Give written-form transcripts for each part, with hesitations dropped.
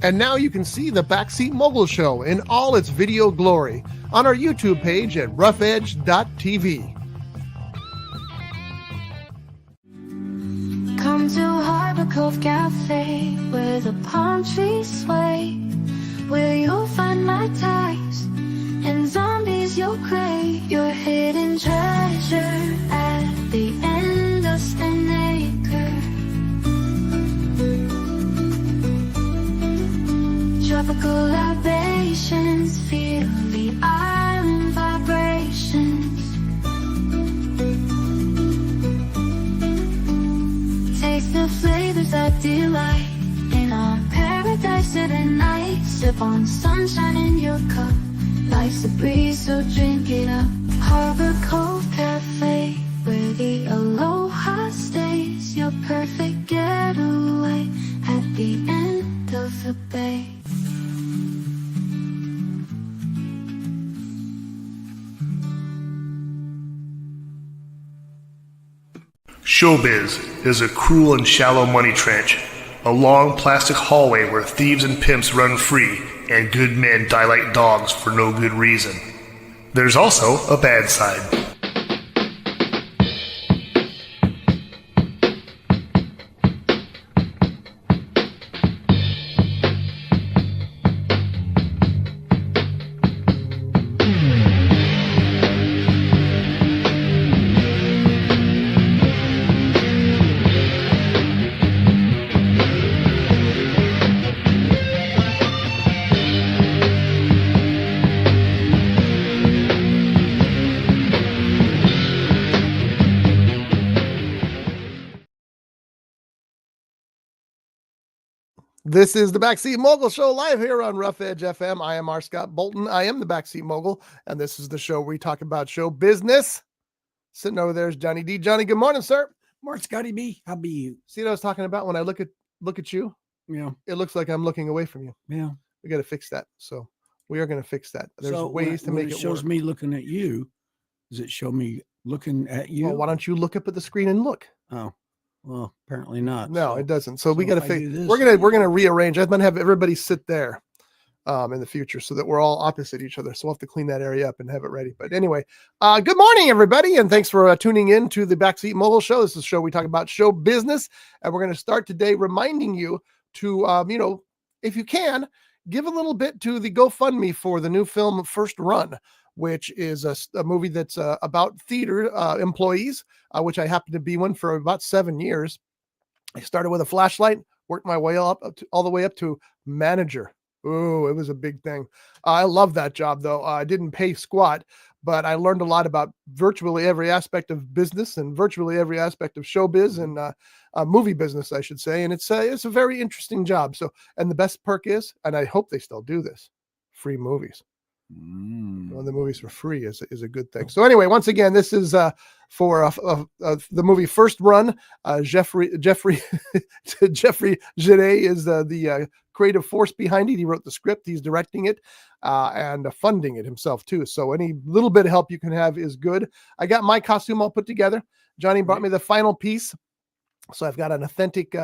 And now you can see the Backseat Mogul Show in all its video glory on our YouTube page at roughedge.tv. Come to Harbor Cove Cafe, where the palm trees sway, where you'll find my ties and zombies you'll crave. Your hidden treasure at the end of Snake. Tropical libations, feel the island vibrations. Taste the flavors that delight in our paradise of the night. Sip on sunshine in your cup, life's a breeze, so drink it up. Harbor Cove Cafe, where the aloha stays. Your perfect getaway at the end of the bay. Showbiz is a cruel and shallow money trench, a long plastic hallway where thieves and pimps run free and good men die like dogs for no good reason. There's also a bad side. This is the Backseat Mogul Show live here on Rough Edge FM. I am R. Scott Bolton. I am the Backseat Mogul, and this is the show where we talk about show business. Sitting over there is Johnny D. Johnny, good morning, sir. Morning, Scotty B. How be you? See what I was talking about? When I look at you, Yeah. it looks like I'm looking away from you. Yeah. We got to fix that. So we are going to fix that. There's ways to make it shows work. me looking at you. Does it show me looking at you? Well, why don't you look up at the screen and look? Oh, well, apparently not. No, it doesn't. So we got to fix. this- We're gonna rearrange. I'm gonna have everybody sit there in the future so that we're all opposite each other. So we'll have to clean that area up and have it ready. But anyway, good morning, everybody, and thanks for tuning in to the Backseat Mogul Show. This is a show we talk about show business, and we're going to start today reminding you to, if you can, give a little bit to the GoFundMe for the new film First Run, which is a movie that's about theater employees, which I happen to be one for about 7 years. I started with a flashlight, worked my way up all the way up to manager. Oh, it was a big thing. I love that job, though. I didn't pay squat, but I learned a lot about virtually every aspect of business and virtually every aspect of showbiz and movie business, I should say. And it's a very interesting job. So, and the best perk is, and I hope they still do this, free movies. Well, the movies for free is a good thing. So anyway, once again, this is for the movie First Run. Jeffrey Jeunet is the creative force behind it. He wrote the script, he's directing it, and funding it himself too. So any little bit of help you can have is good. I got my costume all put together. Johnny brought me the final piece. So I've got an authentic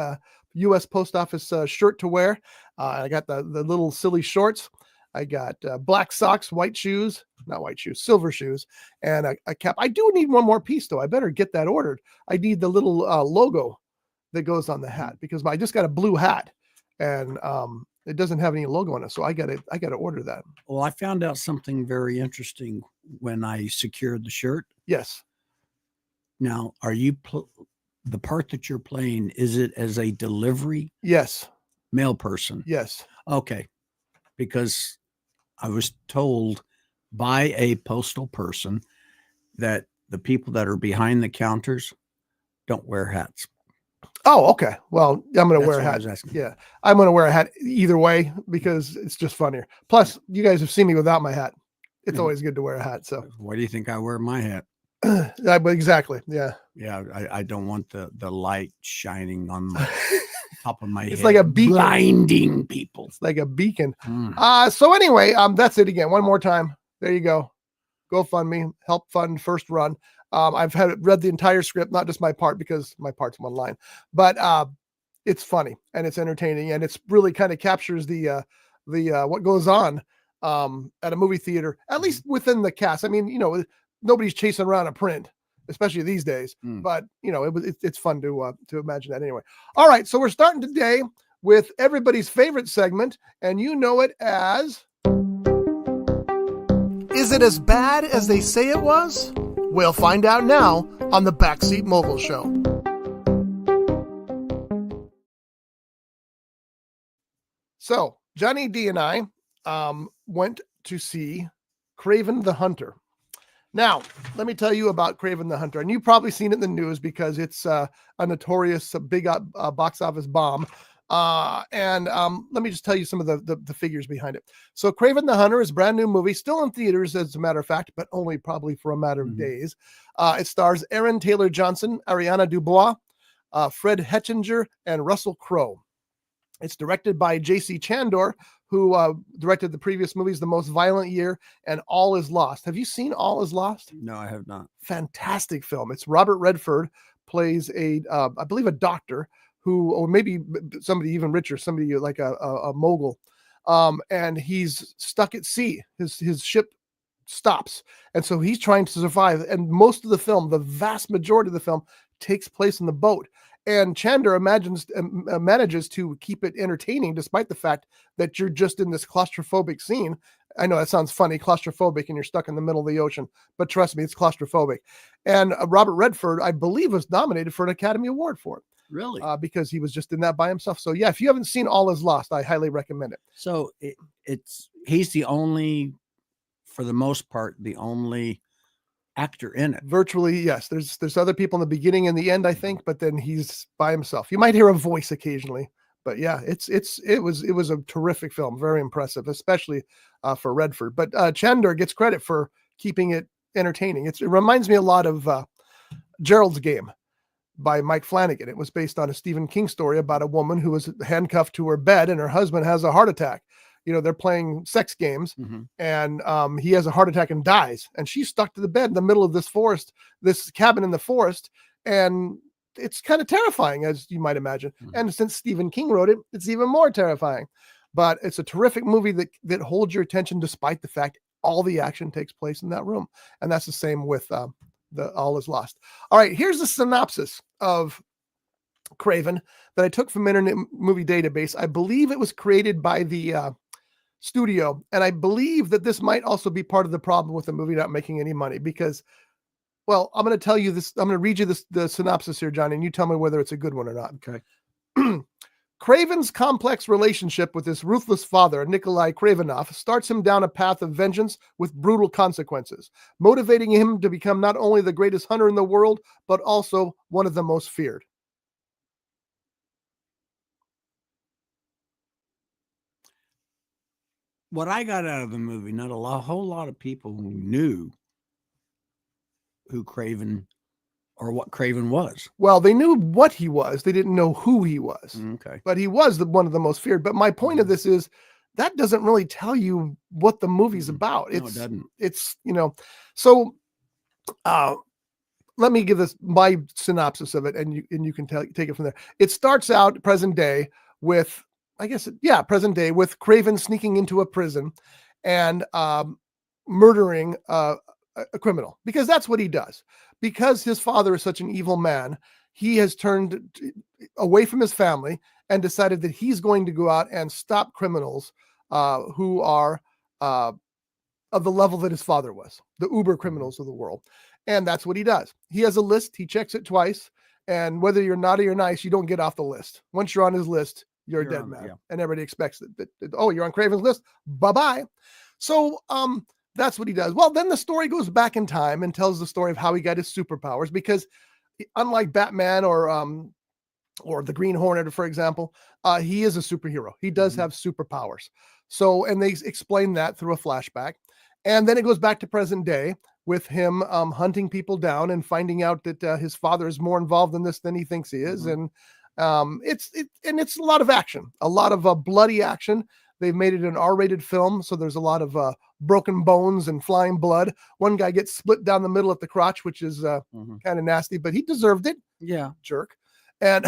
U.S. Post Office shirt to wear. I got the little silly shorts. I got black socks, silver shoes, and a cap. I do need one more piece, though. I better get that ordered. I need the little logo that goes on the hat because I just got a blue hat, and it doesn't have any logo on it. So I got to order that. Well, I found out something very interesting when I secured the shirt. Yes. Now, are you the part that you're playing? Is it as a delivery? Yes. Mail person? Yes. Okay. Because I was told by a postal person that the people that are behind the counters don't wear hats. Oh, okay. Well, I'm going to wear a what I hat. was asking. Yeah. I'm going to wear a hat either way because it's just funnier. Plus, you guys have seen me without my hat. It's always good to wear a hat. So why do you think I wear my hat? Exactly. Yeah. Yeah. I don't want the light shining on my top of my head. It's like a beacon. Blinding people. It's like a beacon. So anyway, that's it again. One more time. There you go. GoFundMe, help fund First Run. I've read the entire script, not just my part because my part's one line, but it's funny and it's entertaining, and it's really kind of captures the what goes on at a movie theater, at least within the cast. I mean, nobody's chasing around a print, especially these days. But it's fun to imagine that anyway. All right, so we're starting today with everybody's favorite segment, and you know it as. Is it as bad as they say it was? We'll find out now on the Backseat Mogul Show. So, Johnny D and I went to see Kraven the Hunter. Now, let me tell you about Kraven the Hunter. And you've probably seen it in the news because it's a notorious big box office bomb. And let me just tell you some of the figures behind it. So Kraven the Hunter is a brand new movie, still in theaters as a matter of fact, but only probably for a matter of days. It stars Aaron Taylor Johnson, Ariana DuBois, Fred Hettinger, and Russell Crowe. It's directed by J.C. Chandor, who directed the previous movies, The Most Violent Year and All Is Lost. Have you seen All Is Lost? No, I have not. Fantastic film. It's Robert Redford plays I believe a doctor who, or maybe somebody even richer, somebody like a mogul. And he's stuck at sea. His ship stops. And so he's trying to survive. And most of the film, the vast majority of the film, takes place in the boat. And Chandor manages to keep it entertaining despite the fact that you're just in this claustrophobic scene. I know that sounds funny, claustrophobic, and you're stuck in the middle of the ocean, but trust me, it's claustrophobic. And Robert Redford, I believe, was nominated for an Academy Award for it. Really? Because he was just in that by himself. So yeah, if you haven't seen All Is Lost, I highly recommend it. So he's the only, for the most part, the only actor in it. Virtually, yes. There's other people in the beginning and the end, I think, but then he's by himself. You might hear a voice occasionally, but yeah, it was a terrific film, very impressive, especially for Redford. But Chandor gets credit for keeping it entertaining. It reminds me a lot of Gerald's Game by Mike Flanagan. It was based on a Stephen King story about a woman who was handcuffed to her bed and her husband has a heart attack. They're playing sex games and he has a heart attack and dies. And she's stuck to the bed in the middle of this forest, this cabin in the forest. And it's kind of terrifying, as you might imagine. And since Stephen King wrote it, it's even more terrifying. But it's a terrific movie that holds your attention despite the fact all the action takes place in that room. And that's the same with the All Is Lost. All right, here's the synopsis of Kraven that I took from Internet Movie Database. I believe it was created by the studio, and I believe that this might also be part of the problem with the movie not making any money because, well, I'm going to tell you this. I'm going to read you the synopsis here, Johnny, and you tell me whether it's a good one or not. Okay. Kraven's complex relationship with his ruthless father, Nikolai Kravenov, starts him down a path of vengeance with brutal consequences, motivating him to become not only the greatest hunter in the world, but also one of the most feared. What I got out of the movie, not a whole lot of people knew who Kraven or what Kraven was. Well, they knew what he was. They didn't know who he was. Okay. But he was one of the most feared. But my point of this is that doesn't really tell you what the movie's about. No, it doesn't. It's, so let me give this my synopsis of it and you can take it from there. It starts out present day with present day with Kraven sneaking into a prison and murdering a criminal, because that's what he does. Because his father is such an evil man, he has turned away from his family and decided that he's going to go out and stop criminals who are of the level that his father was, the uber criminals of the world. And that's what he does. He has a list. He checks it twice. And whether you're naughty or nice, you don't get off the list. Once you're on his list, you're a dead man. Yeah. And everybody expects that, oh, you're on Kraven's list. Bye-bye. So that's what he does. Well, then the story goes back in time and tells the story of how he got his superpowers, because unlike Batman or the Green Hornet, for example, he is a superhero. He does have superpowers. So, and they explain that through a flashback. And then it goes back to present day with him hunting people down and finding out that his father is more involved in this than he thinks he is. And it's a lot of action, a lot of bloody action. They've made it an R-rated film, so there's a lot of broken bones and flying blood. One guy gets split down the middle at the crotch, which is kind of nasty, but he deserved it. Yeah, jerk. and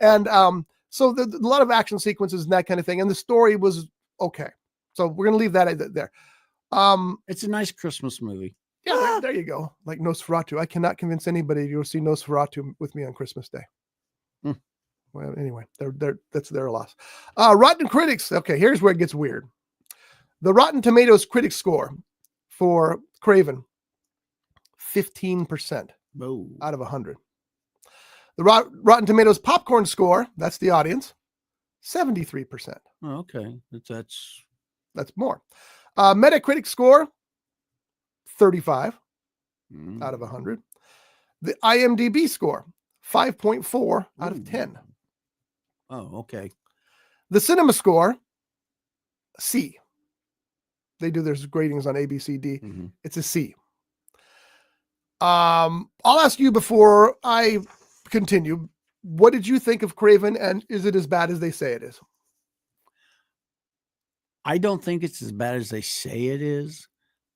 and so a lot of action sequences and that kind of thing, and the story was okay. So we're gonna leave that there. It's a nice Christmas movie. Yeah, there you go. Like Nosferatu. I cannot convince anybody to go see Nosferatu with me on Christmas Day. Well, anyway, that's their loss. Rotten Critics. Okay, here's where it gets weird. The Rotten Tomatoes critic score for Kraven, 15% out of 100. The Rotten Tomatoes popcorn score, that's the audience, 73%. Oh, okay, that's more. Metacritic score, 35 out of 100. The IMDb score, 5.4 out of 10. Oh, okay. The cinema score, C. They do their gradings on A, B, C, D. It's a C. I'll ask you before I continue, what did you think of Kraven, and is it as bad as they say it is? I don't think it's as bad as they say it is.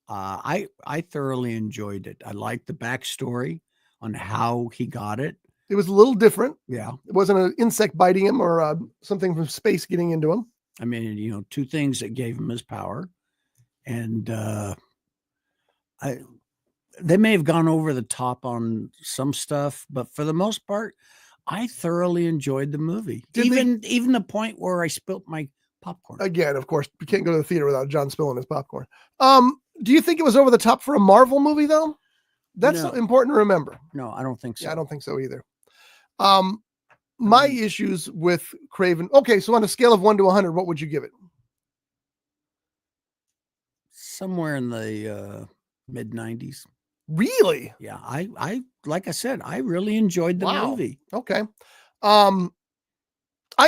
I thoroughly enjoyed it. I liked the backstory on how he got it. It was a little different. Yeah. It wasn't an insect biting him or something from space getting into him. I mean, two things that gave him his power. And they may have gone over the top on some stuff, but for the most part, I thoroughly enjoyed the movie. Even the point where I spilt my popcorn. Again, of course, you can't go to the theater without John spilling his popcorn. Do you think it was over the top for a Marvel movie, though? That's important to remember. No, I don't think so. Yeah, I don't think so either. My issues with Kraven. Okay, so on a scale of 1 to 100, what would you give it? Somewhere in the mid 90s. Really? Yeah, I like I said, I really enjoyed the movie. Okay. I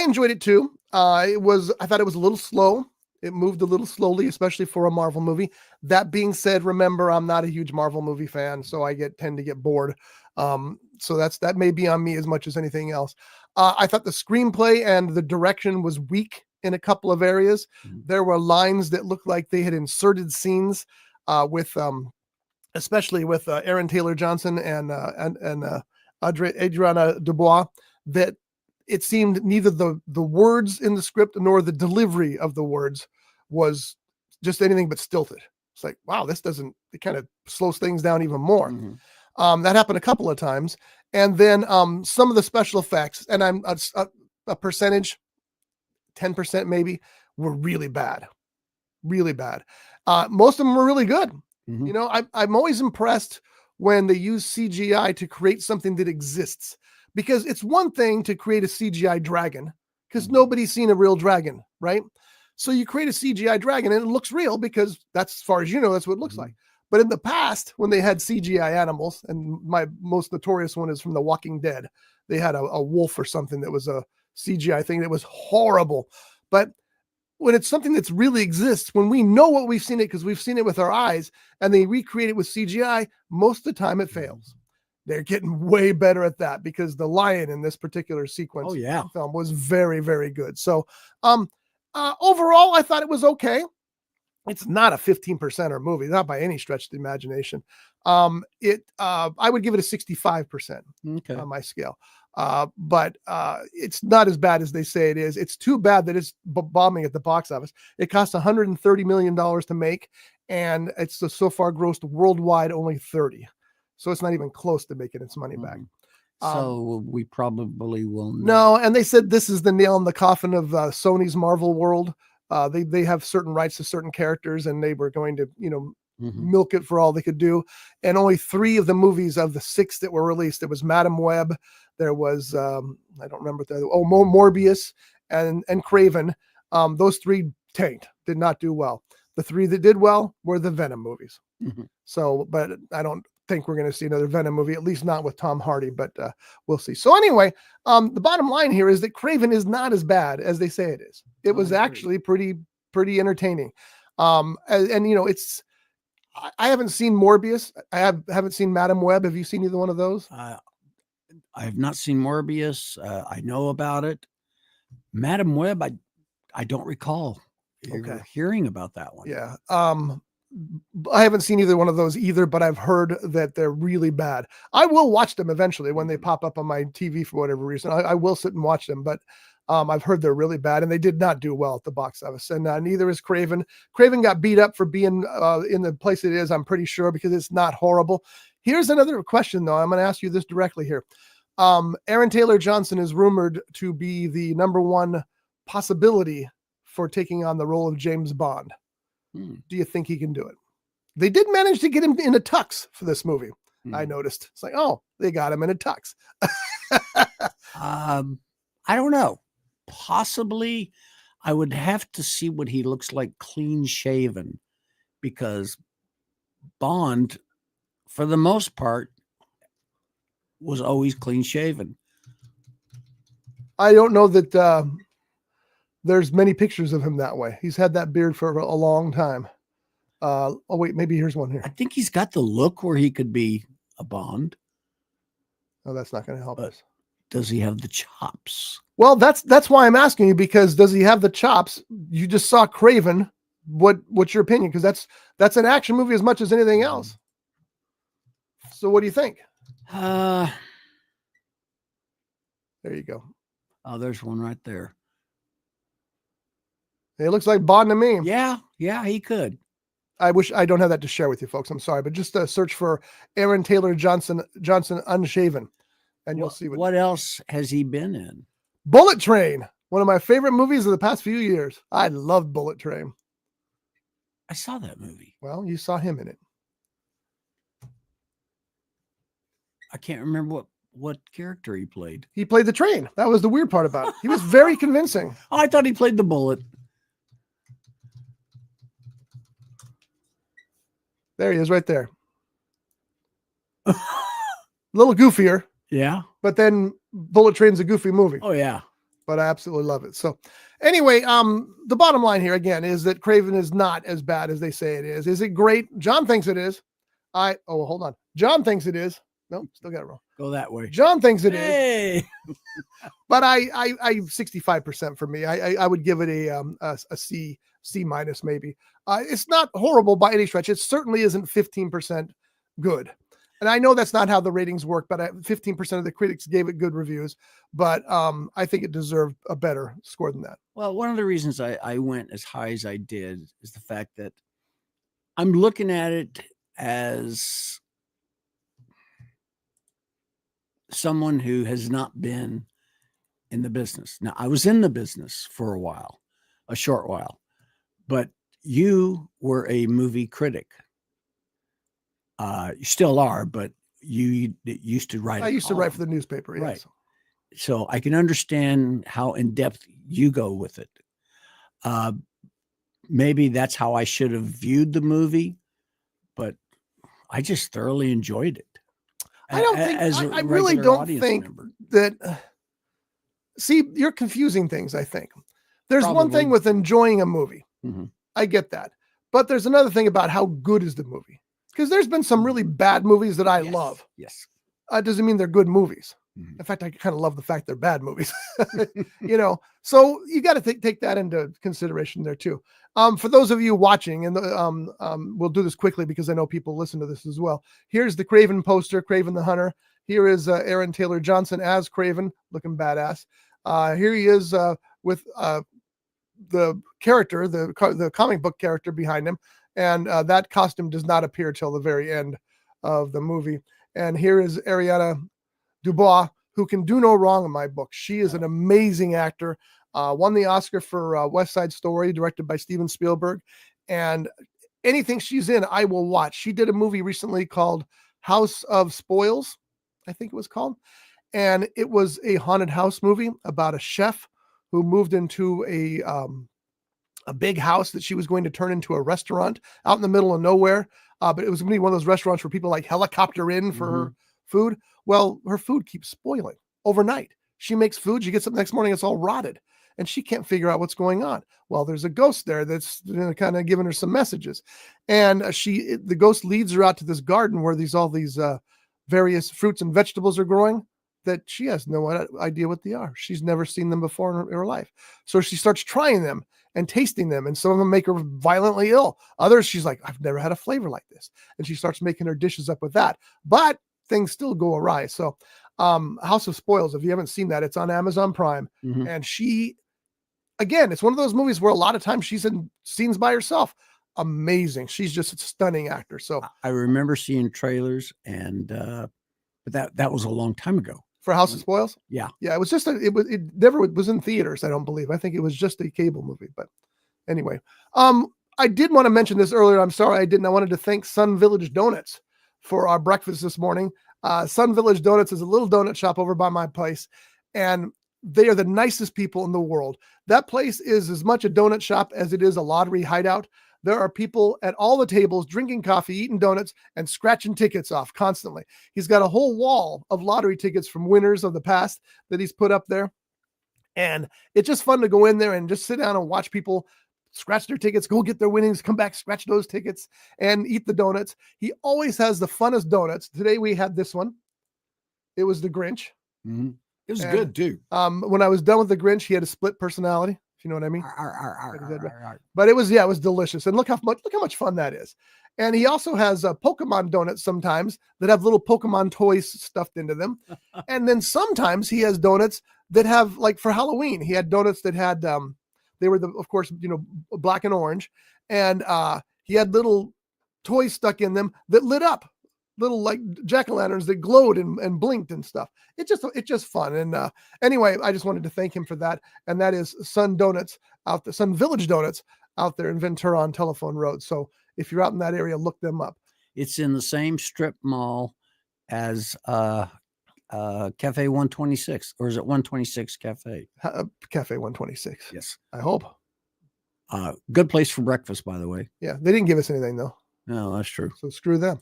enjoyed it too. I thought it was a little slow. It moved a little slowly, especially for a Marvel movie. That being said, remember, I'm not a huge Marvel movie fan, so I tend to get bored. So that may be on me as much as anything else. I thought the screenplay and the direction was weak in a couple of areas. There were lines that looked like they had inserted scenes with especially with Aaron Taylor Johnson and Adriana Dubois, that it seemed neither the words in the script nor the delivery of the words was just anything but stilted. It's like, wow, it kind of slows things down even more. That happened a couple of times. And then some of the special effects, and I'm a percentage, 10% maybe, were really bad. Really bad. Most of them were really good. You know, I'm always impressed when they use CGI to create something that exists, because it's one thing to create a CGI dragon because nobody's seen a real dragon, right? So you create a CGI dragon and it looks real because that's, as far as you know, that's what it looks like. But in the past, when they had CGI animals, and my most notorious one is from The Walking Dead, they had a wolf or something that was a CGI thing that was horrible. But when it's something that's really exists, when we know what we've seen it because we've seen it with our eyes, and they recreate it with CGI, most of the time it fails. They're getting way better at that because the lion in this particular sequence film was very, very good. So overall, I thought it was okay. It's not a 15% movie, not by any stretch of the imagination. I would give it a 65% on my scale. But it's not as bad as they say it is. It's too bad that it's bombing at the box office. It cost $130 million to make, and it's so far grossed worldwide only 30. So it's not even close to making its money back. So we probably will not. No, and they said this is the nail in the coffin of Sony's Marvel world. They have certain rights to certain characters, and they were going to, milk it for all they could do. And only 3 of the movies of the 6 that were released, there was Madam Web, there was I don't remember Morbius and Kraven. Those 3 tanked, did not do well. The 3 that did well were the Venom movies. So, but I don't think we're going to see another Venom movie, at least not with Tom Hardy, but we'll see. So anyway, the bottom line here is that Kraven is not as bad as they say it is. It was actually pretty entertaining. And it's, I haven't seen Morbius. I haven't seen Madam Web. Have you seen either one of those? I have not seen Morbius. I know about it. Madam Web, I don't recall hearing about that one. Yeah. I haven't seen either one of those either, but I've heard that they're really bad. I will watch them eventually when they pop up on my TV for whatever reason. I will sit and watch them, but I've heard they're really bad, and they did not do well at the box office. And neither is Kraven. Kraven got beat up for being in the place it is, I'm pretty sure, because it's not horrible. Here's another question, though. I'm going to ask you this directly here. Aaron Taylor Johnson is rumored to be the number one possibility for taking on the role of James Bond. Do you think he can do it? They did manage to get him in a tux for this movie. I noticed. It's like, oh, they got him in a tux. I don't know. Possibly. I would have to see what he looks like clean shaven, because Bond, for the most part, was always clean shaven. I don't know that there's many pictures of him that way. He's had that beard for a long time. Oh wait, maybe here's one here. I think he's got the look where he could be a Bond. Oh, that's not going to help us. Does he have the chops? Well, that's why I'm asking you, because does he have the chops? You just saw Kraven. What's your opinion? Because that's an action movie as much as anything else. So what do you think? There you go. Oh, there's one right there. It looks like Bond to me. Yeah, he could. I wish I don't have that to share with you folks. I'm sorry, but just search for Aaron Taylor Johnson unshaven, and you'll see what else has he been in. Bullet Train, one of my favorite movies of the past few years. I loved Bullet Train. I saw that movie. Well, you saw him in it. I can't remember what character he played. He played the train. That was the weird part about it. He was very convincing. Oh, I thought he played the bullet. There he is right there. A little goofier. Yeah. But then Bullet Train's a goofy movie. Oh, yeah. But I absolutely love it. So anyway, the bottom line here again is that Kraven is not as bad as they say it is. Is it great? John thinks it is. Hold on. John thinks it is. Nope, still got it wrong. Go that way. John thinks it is. But I 65% for me. I would give it a C minus maybe. It's not horrible by any stretch. It certainly isn't 15% good. And I know that's not how the ratings work, but 15% of the critics gave it good reviews. But I think it deserved a better score than that. Well, one of the reasons I went as high as I did is the fact that I'm looking at it as someone who has not been in the business. Now, I was in the business for a short while, but you were a movie critic. You still are, but you used to write. I used to write for the newspaper. Yes. Right. So I can understand how in depth you go with it. Maybe that's how I should have viewed the movie, but I just thoroughly enjoyed it. I don't think, I really don't think that, see, you're confusing things. I think there's one thing with enjoying a movie. Mm-hmm. I get that. But there's another thing about how good is the movie. Because there's been some really bad movies that I love. Yes. Doesn't mean they're good movies. Mm-hmm. In fact, I kind of love the fact they're bad movies. So you got to take that into consideration there too. For those of you watching, and we'll do this quickly because I know people listen to this as well. Here's the Kraven poster, Kraven the Hunter. Here is Aaron Taylor Johnson as Kraven, looking badass. Here he is with the character, the comic book character behind him. And that costume does not appear till the very end of the movie. And here is Ariana Dubois, who can do no wrong in my book. She is an amazing actor. Won the Oscar for West Side Story, directed by Steven Spielberg. And anything she's in, I will watch. She did a movie recently called House of Spoils, I think it was called. And it was a haunted house movie about a chef who moved into a big house that she was going to turn into a restaurant out in the middle of nowhere. But it was going to be one of those restaurants where people like helicopter in for her food. Well, her food keeps spoiling overnight. She makes food. She gets up the next morning. It's all rotted and she can't figure out what's going on. Well, there's a ghost there that's kind of giving her some messages. And the ghost leads her out to this garden where all these various fruits and vegetables are growing that she has no idea what they are. She's never seen them before in her life. So she starts trying them. and tasting them. And some of them make her violently ill. Others, she's like, I've never had a flavor like this. And she starts making her dishes up with that. But things still go awry. So House of Spoils, if you haven't seen that, it's on Amazon Prime. Mhm. And she, again, it's one of those movies where a lot of times she's in scenes by herself. Amazing. She's just a stunning actor. So I remember seeing trailers, and but that was a long time ago. for House of Spoils, Yeah. it was just it never was in theaters. I don't believe. I think it was just a cable movie. But anyway, I did want to mention this earlier. I'm sorry I didn't. I wanted to thank Sun Village Donuts for our breakfast this morning. Sun Village Donuts is a little donut shop over by my place, and they are the nicest people in the world. That place is as much a donut shop as it is a lottery hideout. There are people at all the tables drinking coffee, eating donuts, and scratching tickets off constantly. He's got a whole wall of lottery tickets from winners of the past that he's put up there. And it's just fun to go in there and just sit down and watch people scratch their tickets, go get their winnings, come back, scratch those tickets, and eat the donuts. He always has the funnest donuts. Today we had this one. It was the Grinch. Mhm. It was And, good too. When I was done with the Grinch, he had a split personality, if you know what I mean. But it was delicious. And look how much fun that is. And he also has Pokemon donuts sometimes that have little Pokemon toys stuffed into them. And then sometimes he has donuts that have, like for Halloween, he had donuts that had they were of course, black and orange, and he had little toys stuck in them that lit up, little like jack-o'-lanterns that glowed and blinked and stuff. It's just fun. And anyway, I just wanted to thank him for that. And that is Sun Village Donuts out there in Ventura on Telephone Road. So if you're out in that area, look them up. It's in the same strip mall as Cafe 126, or is it 126 Cafe? Cafe 126. Yes. I hope. Good place for breakfast, by the way. Yeah, they didn't give us anything though. No, that's true. So screw them.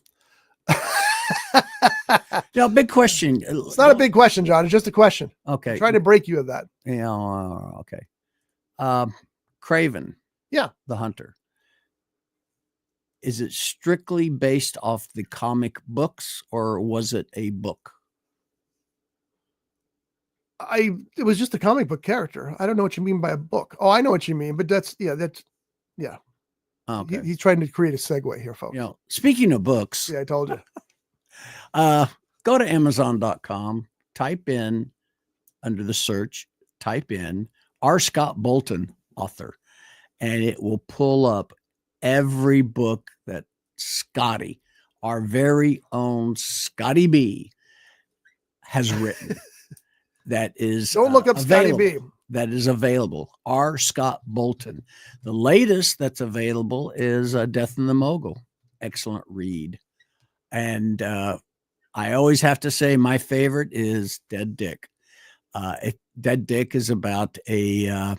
Now, big question. It's not a big question, John. It's just a question. Okay. I'm trying to break you of that. Yeah. Okay. Kraven. Yeah. The Hunter. Is it strictly based off the comic books, or was it a book? It was just a comic book character. I don't know what you mean by a book. Oh, I know what you mean, but that's. Okay. He's trying to create a segue here, folks. Speaking of books, Yeah, I told you. go to Amazon.com, type in under the search, type in R. Scott Bolton author, and it will pull up every book that Scotty, our very own Scotty B, has written. That is Don't look up Scotty B. That is available. R. Scott Bolton. The latest that's available is Death in the Mogul. Excellent read. And I always have to say my favorite is Dead Dick. Dead Dick is about a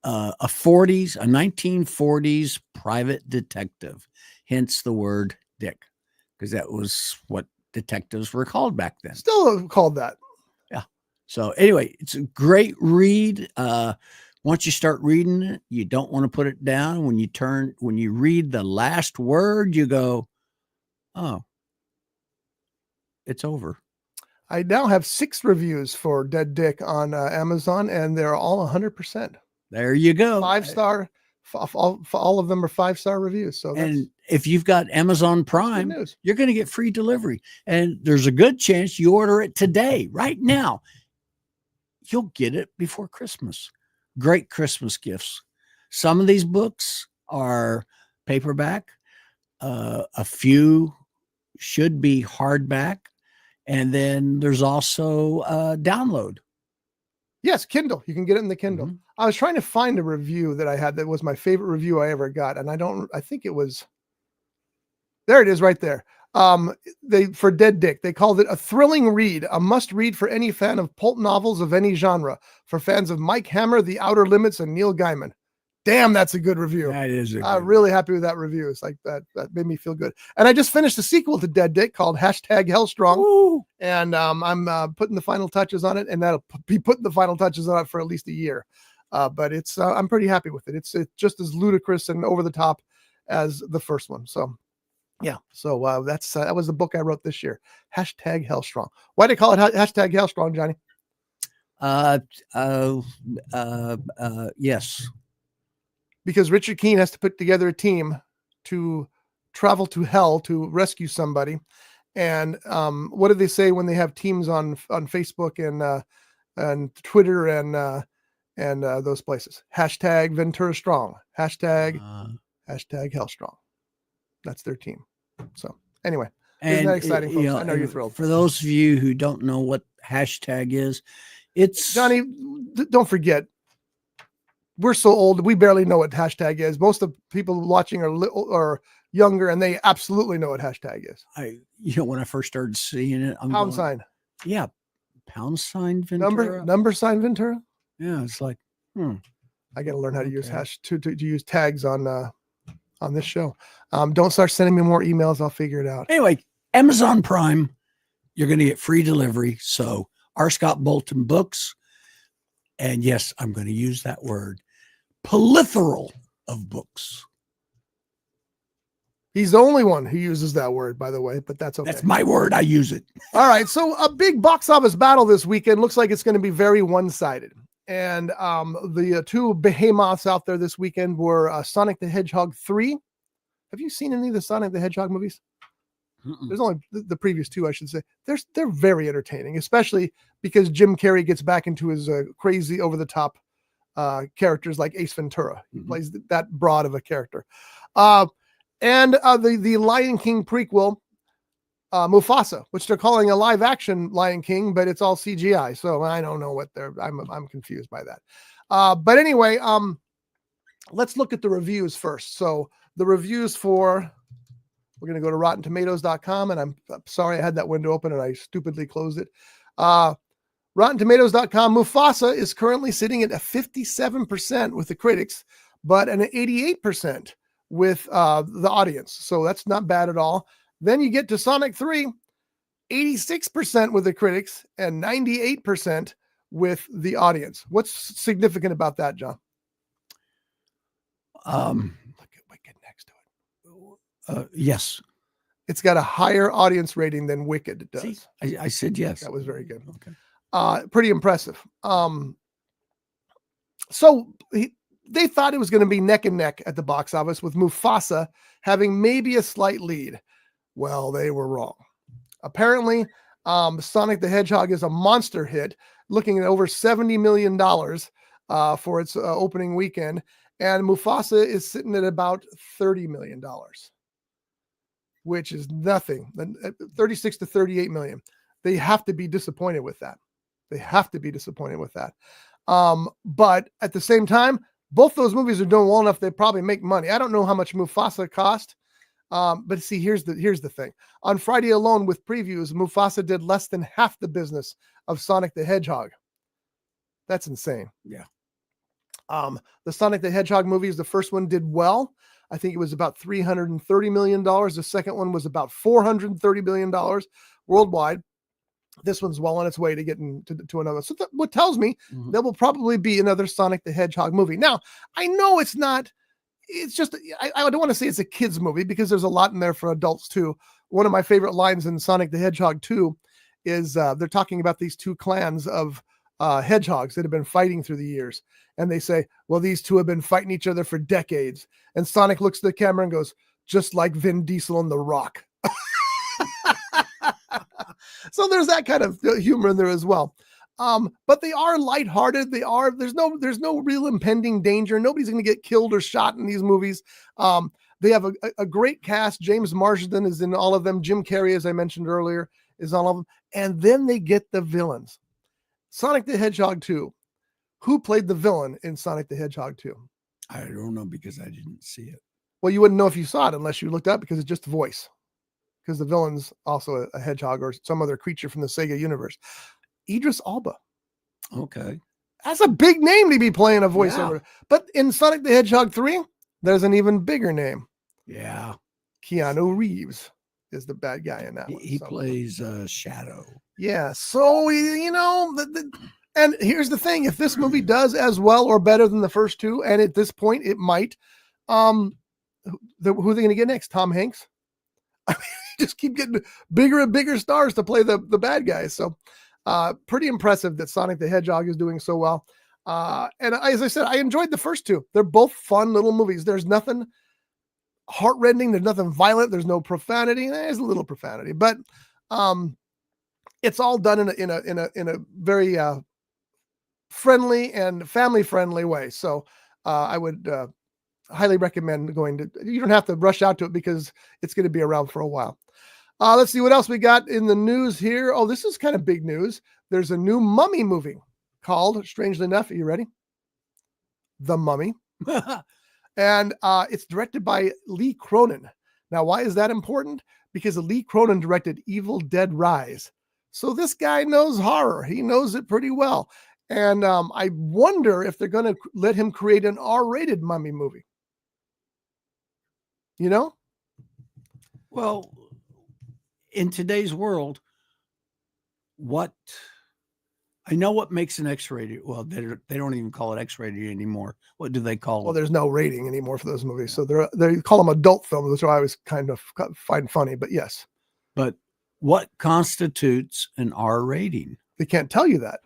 1940s private detective, hence the word dick, because that was what detectives were called back then. Still called that. Yeah. So anyway, it's a great read. Once you start reading it, you don't want to put it down. When you read the last word, you go, oh, it's over. I now have 6 reviews for Dead Dick on Amazon, and they're all 100%. There you go. 5-star. All of them are 5-star reviews. So and if you've got Amazon Prime, news. You're going to get free delivery. And there's a good chance you order it today, right now, you'll get it before Christmas. Great Christmas gifts. Some of these books are paperback. A few should be hardback. And then there's also download. Yes, Kindle. You can get it in the Kindle. Mm-hmm. I was trying to find a review that I had that was my favorite review I ever got. And I think it was, there it is right there. For Dead Dick, they called it a thrilling read, a must read for any fan of pulp novels of any genre, for fans of Mike Hammer, The Outer Limits, and Neil Gaiman. Damn, that's a good review. That is I'm really happy with that review. It's like that made me feel good. And I just finished a sequel to Dead Dick called #Hellstrong. Ooh. And I'm putting the final touches on it, and that'll be putting the final touches on it for at least a year. But it's I'm pretty happy with it. It's just as ludicrous and over the top as the first one. So yeah. So that was the book I wrote this year. #Hellstrong. Why do they call it #Hellstrong, Johnny? Yes. because Richard Keene has to put together a team to travel to hell to rescue somebody. And what do they say when they have teams on Facebook and Twitter and those places? Hashtag Ventura Strong. Hashtag Hell Strong. That's their team. So anyway, isn't that exciting, folks? I know you're thrilled. For those of you who don't know what hashtag is, it's Johnny. Don't forget, we're so old we barely know what hashtag is. Most of the people watching are younger, and they absolutely know what hashtag is. When I first started seeing it, Pound sign. Yeah, pound sign Ventura. Number sign Ventura. Yeah, it's like, I got to learn how to use to use tags on this show. Don't start sending me more emails. I'll figure it out. Anyway, Amazon Prime, you're going to get free delivery. So R. Scott Bolton books. And yes, I'm going to use that word, plethora of books. He's the only one who uses that word, by the way, but that's okay. That's my word. I use it. All right. So a big box office battle this weekend. Looks like it's going to be very one-sided. And the two behemoths out there this weekend were Sonic the Hedgehog 3. Have you seen any of the Sonic the Hedgehog movies? There's only the previous two, I should say. They're very entertaining, especially because Jim Carrey gets back into his crazy over-the-top characters like Ace Ventura. He plays that broad of a character. And the Lion King prequel, Mufasa, which they're calling a live-action Lion King, but it's all CGI. So I don't know what I'm confused by that. But anyway, let's look at the reviews first. So the reviews for... We're going to go to RottenTomatoes.com, and I'm sorry I had that window open and I stupidly closed it. RottenTomatoes.com, Mufasa is currently sitting at a 57% with the critics, but an 88% with the audience. So that's not bad at all. Then you get to Sonic 3, 86% with the critics and 98% with the audience. What's significant about that, John? Yes. It's got a higher audience rating than Wicked does. See, I said yes. That was very good. Okay. Pretty impressive. So they thought it was going to be neck and neck at the box office with Mufasa having maybe a slight lead. Well, they were wrong. Apparently, Sonic the Hedgehog is a monster hit, looking at over $70 million for its opening weekend. And Mufasa is sitting at about $30 million. Which is nothing. 36 to 38 million. They have to be disappointed with that. But at the same time, both those movies are doing well enough. They probably make money. I don't know how much Mufasa cost. But see, here's the thing. On Friday alone with previews, Mufasa did less than half the business of Sonic the Hedgehog. That's insane. Yeah. The Sonic the Hedgehog movies, the first one did well. I think it was about $330 million. The second one was about $430 million worldwide. This one's well on its way to getting to another. So what tells me there will probably be another Sonic the Hedgehog movie. Now, I know it's just, I don't want to say it's a kid's movie because there's a lot in there for adults too. One of my favorite lines in Sonic the Hedgehog 2 is they're talking about these two clans of hedgehogs that have been fighting through the years. And they say, well, these two have been fighting each other for decades. And Sonic looks at the camera and goes, just like Vin Diesel and The Rock. So there's that kind of humor in there as well. But they are lighthearted. There's no real impending danger. Nobody's going to get killed or shot in these movies. They have a great cast. James Marsden is in all of them. Jim Carrey, as I mentioned earlier, is on all of them. And then they get the villains. Sonic the Hedgehog 2. Who played the villain in Sonic the Hedgehog 2? I don't know because I didn't see it. Well, you wouldn't know if you saw it unless you looked up because it's just a voice. Because the villain's also a hedgehog or some other creature from the Sega universe. Idris Elba. Okay. That's a big name to be playing a voiceover. Yeah. But in Sonic the Hedgehog 3, there's an even bigger name. Yeah. Keanu Reeves is the bad guy in that one. He plays Shadow. Yeah. So, and here's the thing. If this movie does as well or better than the first two, and at this point it might, who are they going to get next? Tom Hanks? I mean, just keep getting bigger and bigger stars to play the bad guys. So pretty impressive that Sonic the Hedgehog is doing so well. And as I said, I enjoyed the first two. They're both fun little movies. There's nothing heartrending. There's nothing violent. There's no profanity. There's a little profanity, but it's all done in a very friendly and family friendly way. So I would highly recommend going to. You don't have to rush out to it because it's going to be around for a while. Let's see what else we got in the news here. Oh, this is kind of big news. There's a new Mummy movie called, strangely enough, are you ready? The Mummy. And it's directed by Lee Cronin. Now, why is that important? Because Lee Cronin directed Evil Dead Rise. So this guy knows horror. He knows it pretty well. And I wonder if they're going to let him create an R-rated Mummy movie. You know? Well, in today's world, what makes an X-rated? Well, they don't even call it X-rated anymore. What do they call it? Well, there's no rating anymore for those movies. So they call them adult films, which I always kind of find funny, but yes. But what constitutes an R rating? They can't tell you that.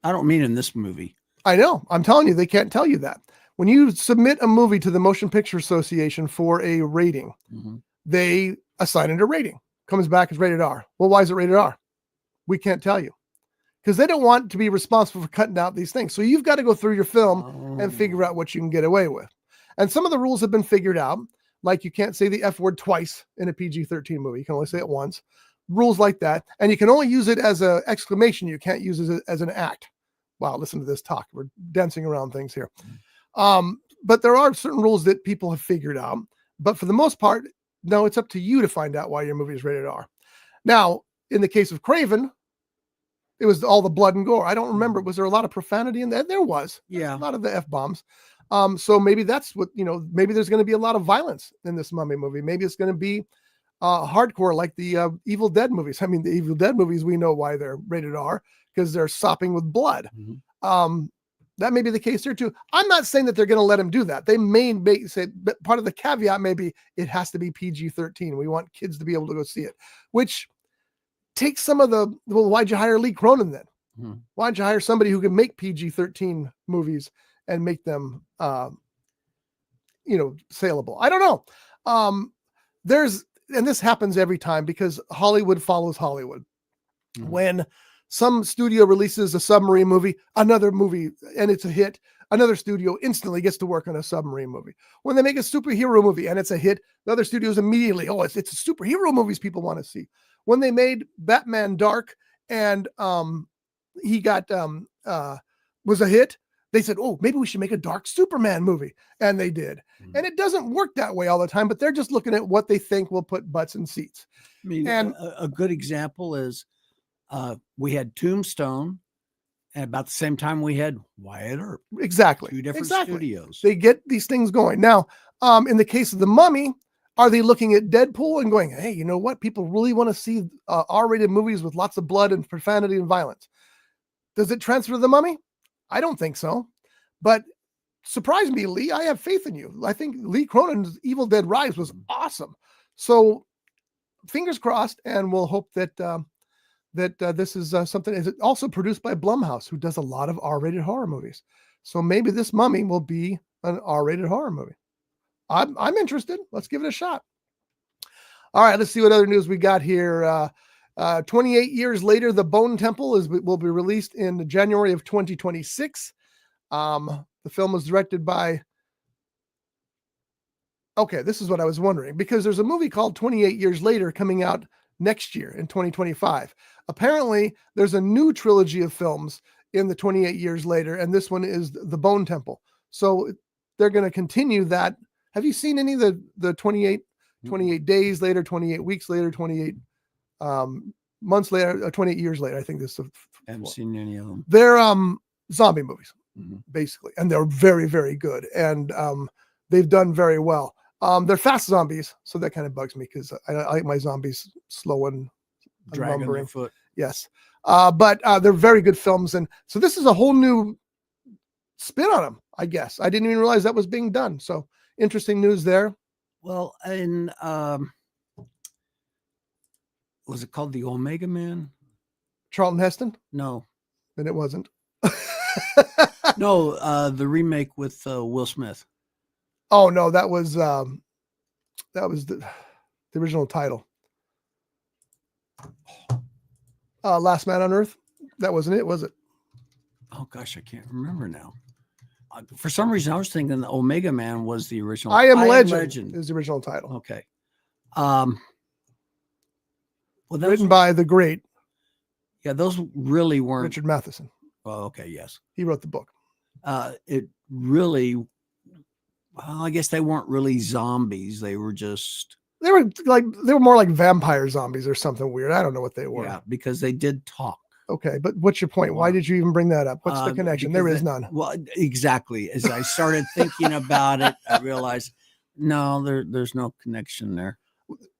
I don't mean in this movie. I know. I'm telling you, they can't tell you that. When you submit a movie to the Motion Picture Association for a rating, they assign it a rating. Comes back as rated R. Well, why is it rated R? We can't tell you. Because they don't want to be responsible for cutting out these things. So you've got to go through your film and figure out what you can get away with. And some of the rules have been figured out. Like you can't say the F word twice in a PG-13 movie. You can only say it once. Rules like that. And you can only use it as an exclamation. You can't use it as an act. Wow, listen to this talk. We're dancing around things here. But there are certain rules that people have figured out. But for the most part, no, it's up to you to find out why your movie is rated R. Now, in the case of Kraven, it was all the blood and gore. I don't remember. Was there a lot of profanity in that? There was. Yeah. A lot of the F-bombs. So maybe that's what, maybe there's going to be a lot of violence in this Mummy movie. Maybe it's going to be hardcore like the Evil Dead movies. I mean, the Evil Dead movies, we know why they're rated R, because they're sopping with blood. That may be the case here too. I'm not saying that they're going to let him do that. They may say, but part of the caveat may be it has to be PG-13. We want kids to be able to go see it, which takes some of the, well, why'd you hire Lee Cronin then? Why'd you hire somebody who can make PG-13 movies and make them, saleable? I don't know. And this happens every time because Hollywood follows Hollywood. When some studio releases a submarine movie, another movie, and it's a hit, another studio instantly gets to work on a submarine movie. When they make a superhero movie and it's a hit, the other studios immediately, it's superhero movies people want to see. When they made Batman Dark and he got was a hit, they said, oh, maybe we should make a Dark Superman movie. And they did. And it doesn't work that way all the time, but they're just looking at what they think will put butts in seats. I mean, and a good example is we had Tombstone, and about the same time we had Wyatt Earp. Exactly. Two different studios. They get these things going. Now, in the case of The Mummy, are they looking at Deadpool and going, hey, you know what? People really want to see R-rated movies with lots of blood and profanity and violence. Does it transfer to The Mummy? I don't think so. But surprise me, Lee. I have faith in you. I think Lee Cronin's Evil Dead Rise was awesome. So fingers crossed, and we'll hope that this is something. Is also produced by Blumhouse, who does a lot of R-rated horror movies. So maybe this Mummy will be an R-rated horror movie. I'm interested. Let's give it a shot. All right, let's see what other news we got here. 28 years later, The Bone Temple will be released in January of 2026. The film was directed by. Okay, this is what I was wondering, because there's a movie called 28 Years Later coming out next year in 2025. Apparently, there's a new trilogy of films in the 28 years later, and this one is The Bone Temple. So they're going to continue that. Have you seen any of the 28 days later, 28 weeks later, 28 months later, 28 years later? I think this is. I haven't seen any of them. They're zombie movies, basically, and they're very, very good, and they've done very well. They're fast zombies, so that kind of bugs me because I like my zombies slow and dragging their foot. Yes, but they're very good films, and so this is a whole new spin on them. I guess I didn't even realize that was being done. So interesting news there. Well, and was it called The Omega Man? Charlton Heston? No, then it wasn't. No, the remake with Will Smith. Oh no, that was the original title. Last Man on Earth. That wasn't it, was it? Oh gosh, I can't remember now. For some reason, I was thinking the Omega Man was the original. I Am Legend is the original title. Okay. Well, written by the great. Yeah, those really weren't Richard Matheson. Oh, okay, yes. He wrote the book. It really, well, I guess they weren't really zombies. They were more like vampire zombies or something weird. I don't know what they were. Yeah, because they did talk. Okay, but what's your point? Why did you even bring that up? What's the connection? There is none. Well, exactly. As I started thinking about it, I realized, no, there's no connection there.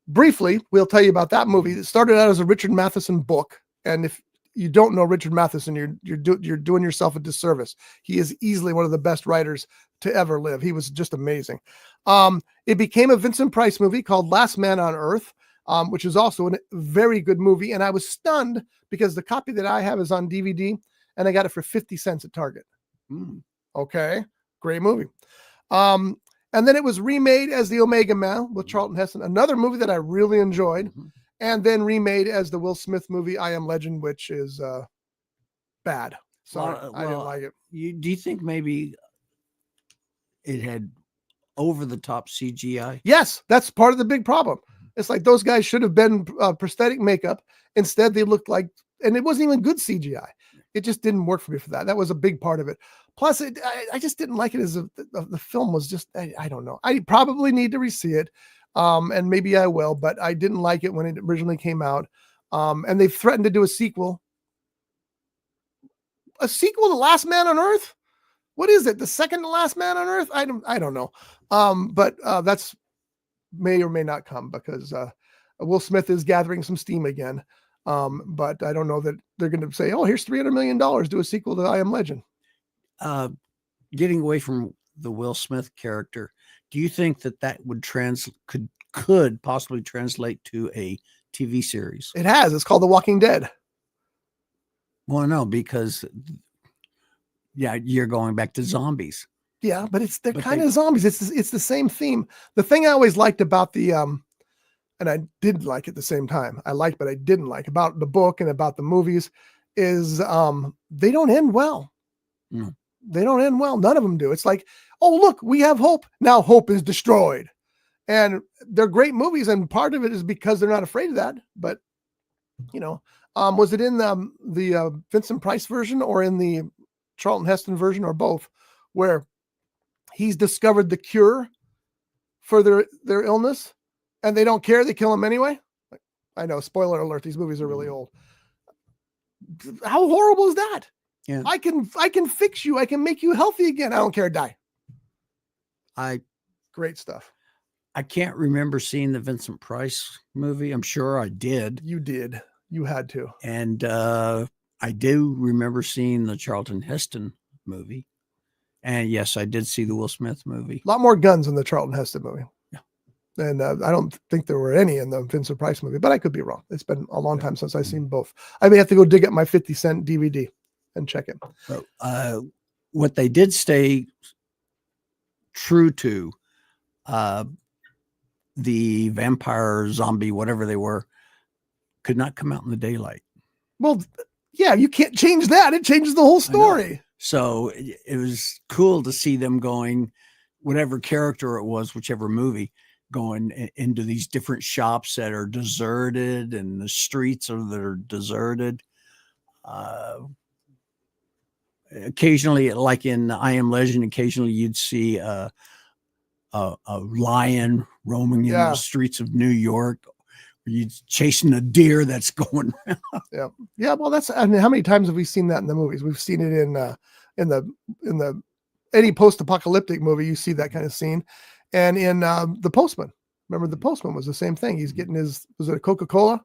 Briefly, we'll tell you about that movie. It started out as a Richard Matheson book, and if you don't know Richard Matheson, you're doing yourself a disservice. He is easily one of the best writers to ever live. He was just amazing. It became a Vincent Price movie called Last Man on Earth, which is also a very good movie. And I was stunned because the copy that I have is on DVD, and I got it for 50 cents at Target. Okay, great movie. And then it was remade as The Omega Man with Charlton Heston, another movie that I really enjoyed. And then remade as the Will Smith movie, I Am Legend, which is bad. Sorry, I didn't like it. Do you think maybe it had over-the-top CGI? Yes, that's part of the big problem. It's like those guys should have been prosthetic makeup. Instead, they looked like, and it wasn't even good CGI. It just didn't work for me for that. That was a big part of it. Plus, I just didn't like it as the film was just, I don't know. I probably need to re-see it. And maybe I will, but I didn't like it when it originally came out. And they've threatened to do a sequel. A sequel to Last Man on Earth? What is it? The second to Last Man on Earth? I don't know. But that's may or may not come because Will Smith is gathering some steam again. But I don't know that they're going to say, oh, here's $300 million, do a sequel to I Am Legend. Getting away from the Will Smith character, do you think that would could possibly translate to a TV series? It has. It's called The Walking Dead. Well, no, because you're going back to zombies. Yeah, but they're kind of zombies. It's the same theme. The thing I always liked about the and I did like at the same time. I liked, but I didn't like about the book and about the movies is they don't end well. They don't end well. None of them do. It's like, oh, look, we have hope. Now hope is destroyed. And they're great movies. And part of it is because they're not afraid of that. But, was it in the Vincent Price version or in the Charlton Heston version or both, where he's discovered the cure for their illness and they don't care. They kill him anyway. I know, spoiler alert. These movies are really old. How horrible is that? Yeah. I can fix you. I can make you healthy again. I don't care. Die. Great stuff. I can't remember seeing the Vincent Price movie. I'm sure I did. You did. You had to. And I do remember seeing the Charlton Heston movie. And yes, I did see the Will Smith movie. A lot more guns in the Charlton Heston movie. Yeah. And I don't think there were any in the Vincent Price movie, but I could be wrong. It's been a long time since I've seen both. I may have to go dig up my 50-cent DVD and check it. So, what they did stay true to, the vampire, zombie, whatever they were, could not come out in the daylight. Well, yeah, you can't change that. It changes the whole story. So it was cool to see them going, whatever character it was, whichever movie, going into these different shops that are deserted and the streets that are deserted. Occasionally, like in I Am Legend, occasionally you'd see a lion roaming in the streets of New York. You're chasing a deer that's going around. Yeah. Well, how many times have we seen that in the movies? We've seen it in the any post-apocalyptic movie. You see that kind of scene, and in The Postman. Remember, The Postman was the same thing. He's getting was it a Coca-Cola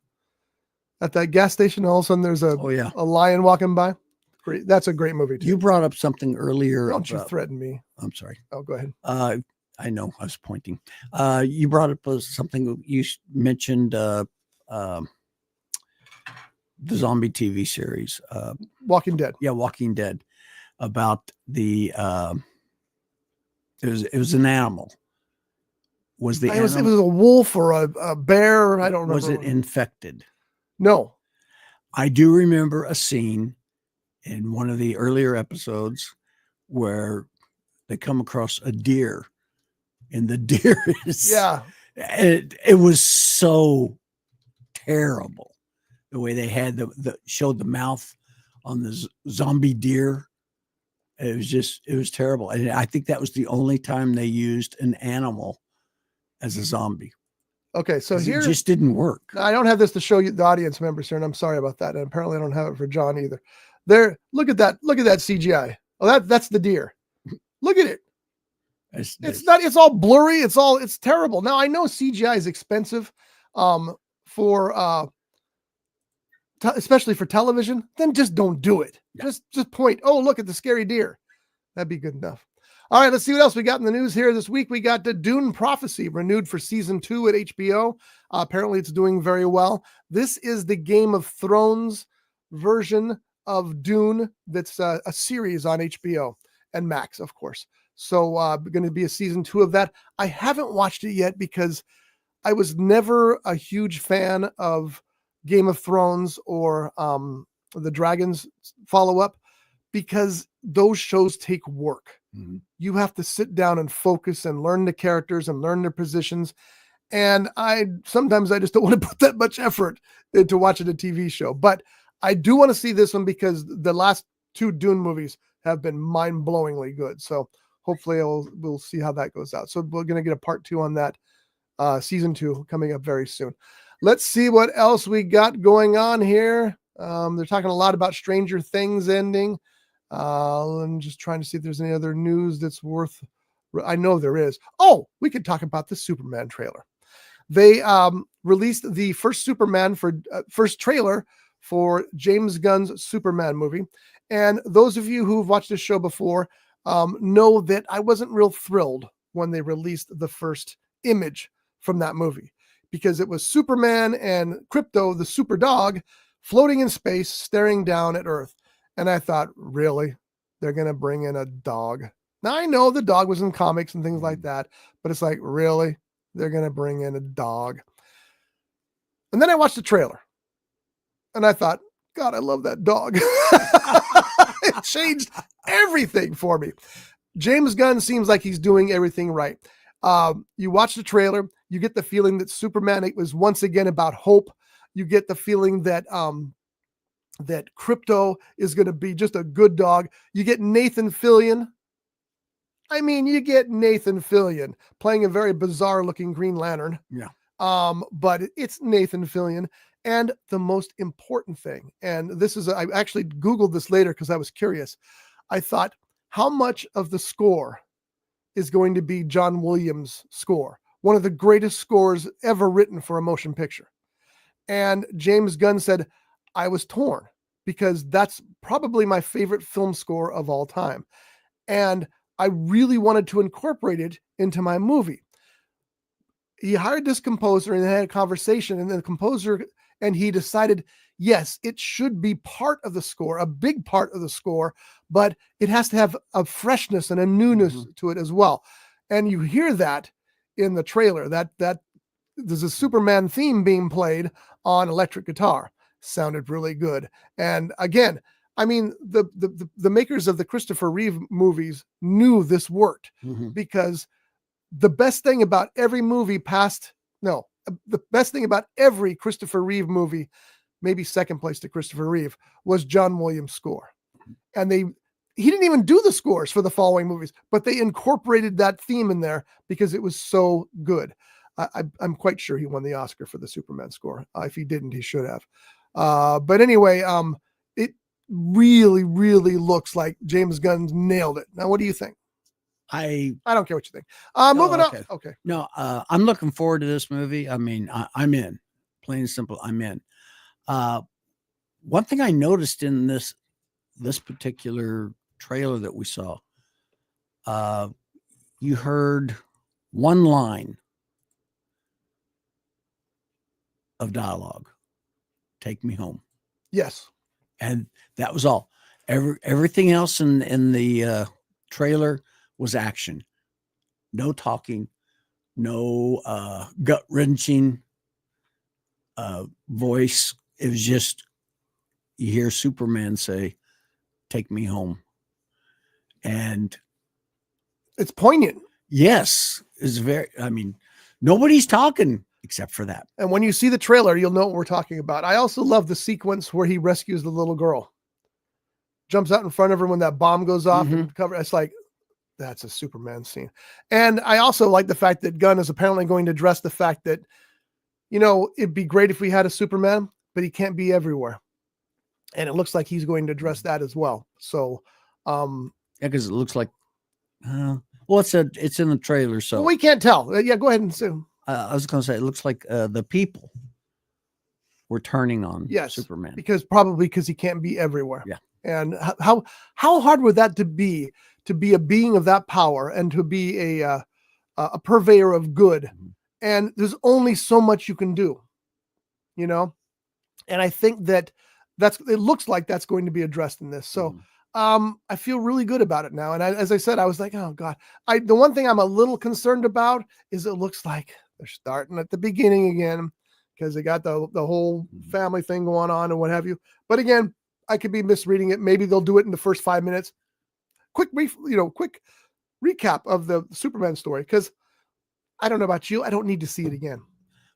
at that gas station? All of a sudden, there's a lion walking by. Great. That's a great movie too. You brought up something earlier. Don't you threaten me? I'm sorry. Oh, go ahead. I know I was pointing. You brought up something you mentioned, the zombie TV series, Walking Dead. Yeah. Walking Dead. about the it was an animal. Was the It was animal, a wolf or a bear. I don't remember. was it infected? No. I do remember a scene in one of the earlier episodes where they come across a deer, and the deer is Yeah. It was so terrible the way they had the showed the mouth on the zombie deer. It was terrible. And I think that was the only time they used an animal as a zombie. Okay. So 'Cause here, it just didn't work. I don't have this to show you the audience members here, and I'm sorry about that. And apparently I don't have it for John either. There, look at that. Look at that CGI. Oh, that's the deer. Look at it. It's all blurry. It's terrible. Now I know CGI is expensive, for especially for television. Then just don't do it. Yeah. Just point. Oh, look at the scary deer. That'd be good enough. All right, let's see what else we got in the news here this week. We got the Dune Prophecy renewed for season 2 at HBO. Apparently it's doing very well. This is the Game of Thrones version of Dune. That's a series on HBO and Max, of course. So going to be a season 2 of that. I haven't watched it yet because I was never a huge fan of Game of Thrones or the Dragons follow-up, because those shows take work. Mm-hmm. You have to sit down and focus and learn the characters and learn their positions. And sometimes I just don't want to put that much effort into watching a TV show. But I do want to see this one because the last 2 Dune movies have been mind-blowingly good. So hopefully we'll see how that goes out. So we're going to get a part 2 on that, season 2 coming up very soon. Let's see what else we got going on here. They're talking a lot about Stranger Things ending. I'm just trying to see if there's any other news that's worth. I know there is. Oh, we could talk about the Superman trailer. They released the first first trailer for James Gunn's Superman movie. And those of you who've watched this show before know that I wasn't real thrilled when they released the first image from that movie, because it was Superman and Krypto, the super dog, floating in space, staring down at Earth. And I thought, really? They're going to bring in a dog? Now, I know the dog was in comics and things like that, but it's like, really? They're going to bring in a dog? And then I watched the trailer and I thought, God, I love that dog. It changed everything for me. James Gunn seems like he's doing everything right. You watch the trailer, you get the feeling that Superman, it was once again about hope. You get the feeling that that Krypto is going to be just a good dog. You get Nathan Fillion. I mean, you get Nathan Fillion playing a very bizarre looking Green Lantern. Yeah. But it's Nathan Fillion. And the most important thing, and this is, I actually Googled this later because I was curious. I thought, how much of the score is going to be John Williams' score? One of the greatest scores ever written for a motion picture. And James Gunn said, I was torn because that's probably my favorite film score of all time. And I really wanted to incorporate it into my movie. He hired this composer and they had a conversation, and the composer and he decided, yes, it should be part of the score, a big part of the score, but it has to have a freshness and a newness to it as well. And you hear that in the trailer, that there's a Superman theme being played on electric guitar. Sounded really good. And again, I mean, the makers of the Christopher Reeve movies knew this worked, because the best thing about every movie the best thing about every Christopher Reeve movie, maybe second place to Christopher Reeve, was John Williams' score. And he didn't even do the scores for the following movies, but they incorporated that theme in there because it was so good. I'm quite sure he won the Oscar for the Superman score. If he didn't, he should have. But anyway, it really, really looks like James Gunn nailed it. Now, what do you think? I don't care what you think. Moving on. Okay. No, I'm looking forward to this movie. I mean, I'm in. Plain and simple, I'm in. One thing I noticed in this particular trailer that we saw, you heard one line of dialogue. Take me home. Yes. And that was all. Everything else in the trailer was action. No talking, no gut wrenching voice. It was just, you hear Superman say, "Take me home." And It's poignant. yes, it's nobody's talking except for that. And when you see the trailer, you'll know what we're talking about. I also love the sequence where he rescues the little girl. Jumps out in front of her when that bomb goes off and cover. It's like, that's a Superman scene. And I also like the fact that Gunn is apparently going to address the fact that, it'd be great if we had a Superman, but he can't be everywhere. And it looks like he's going to address that as well. So, yeah, because it looks like, it's in the trailer. So well, we can't tell. Yeah, go ahead and say. I was going to say, it looks like the people were turning on Superman. Because he can't be everywhere. Yeah. And how hard would that to be a being of that power and to be a purveyor of good? And there's only so much you can do, and I think that it looks like that's going to be addressed in this. So I feel really good about it now. And as I said, I was like, oh God, the one thing I'm a little concerned about is it looks like they're starting at the beginning again, because they got the whole family thing going on and what have you. But again, I could be misreading it. Maybe they'll do it in the first 5 minutes. Quick recap of the Superman story. Cause I don't know about you. I don't need to see it again.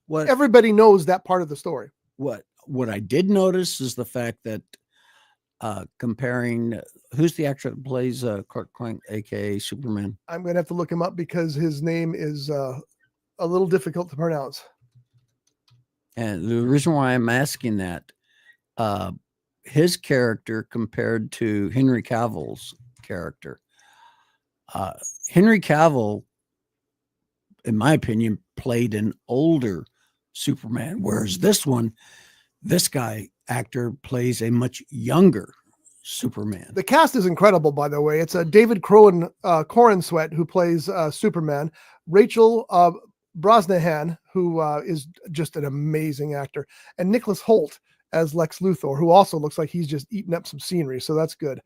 Everybody knows that part of the story. What I did notice is the fact that comparing, who's the actor that plays Clark Kent, aka Superman? I'm going to have to look him up because his name is a little difficult to pronounce. And the reason why I'm asking that, his character compared to Henry Cavill's character, Henry Cavill, in my opinion, played an older Superman, whereas this actor plays a much younger Superman. The cast is incredible, by the way. It's David Corenswet who plays Superman, Rachel Brosnahan, who is just an amazing actor, and Nicholas Hoult as Lex Luthor, who also looks like he's just eating up some scenery. So that's good.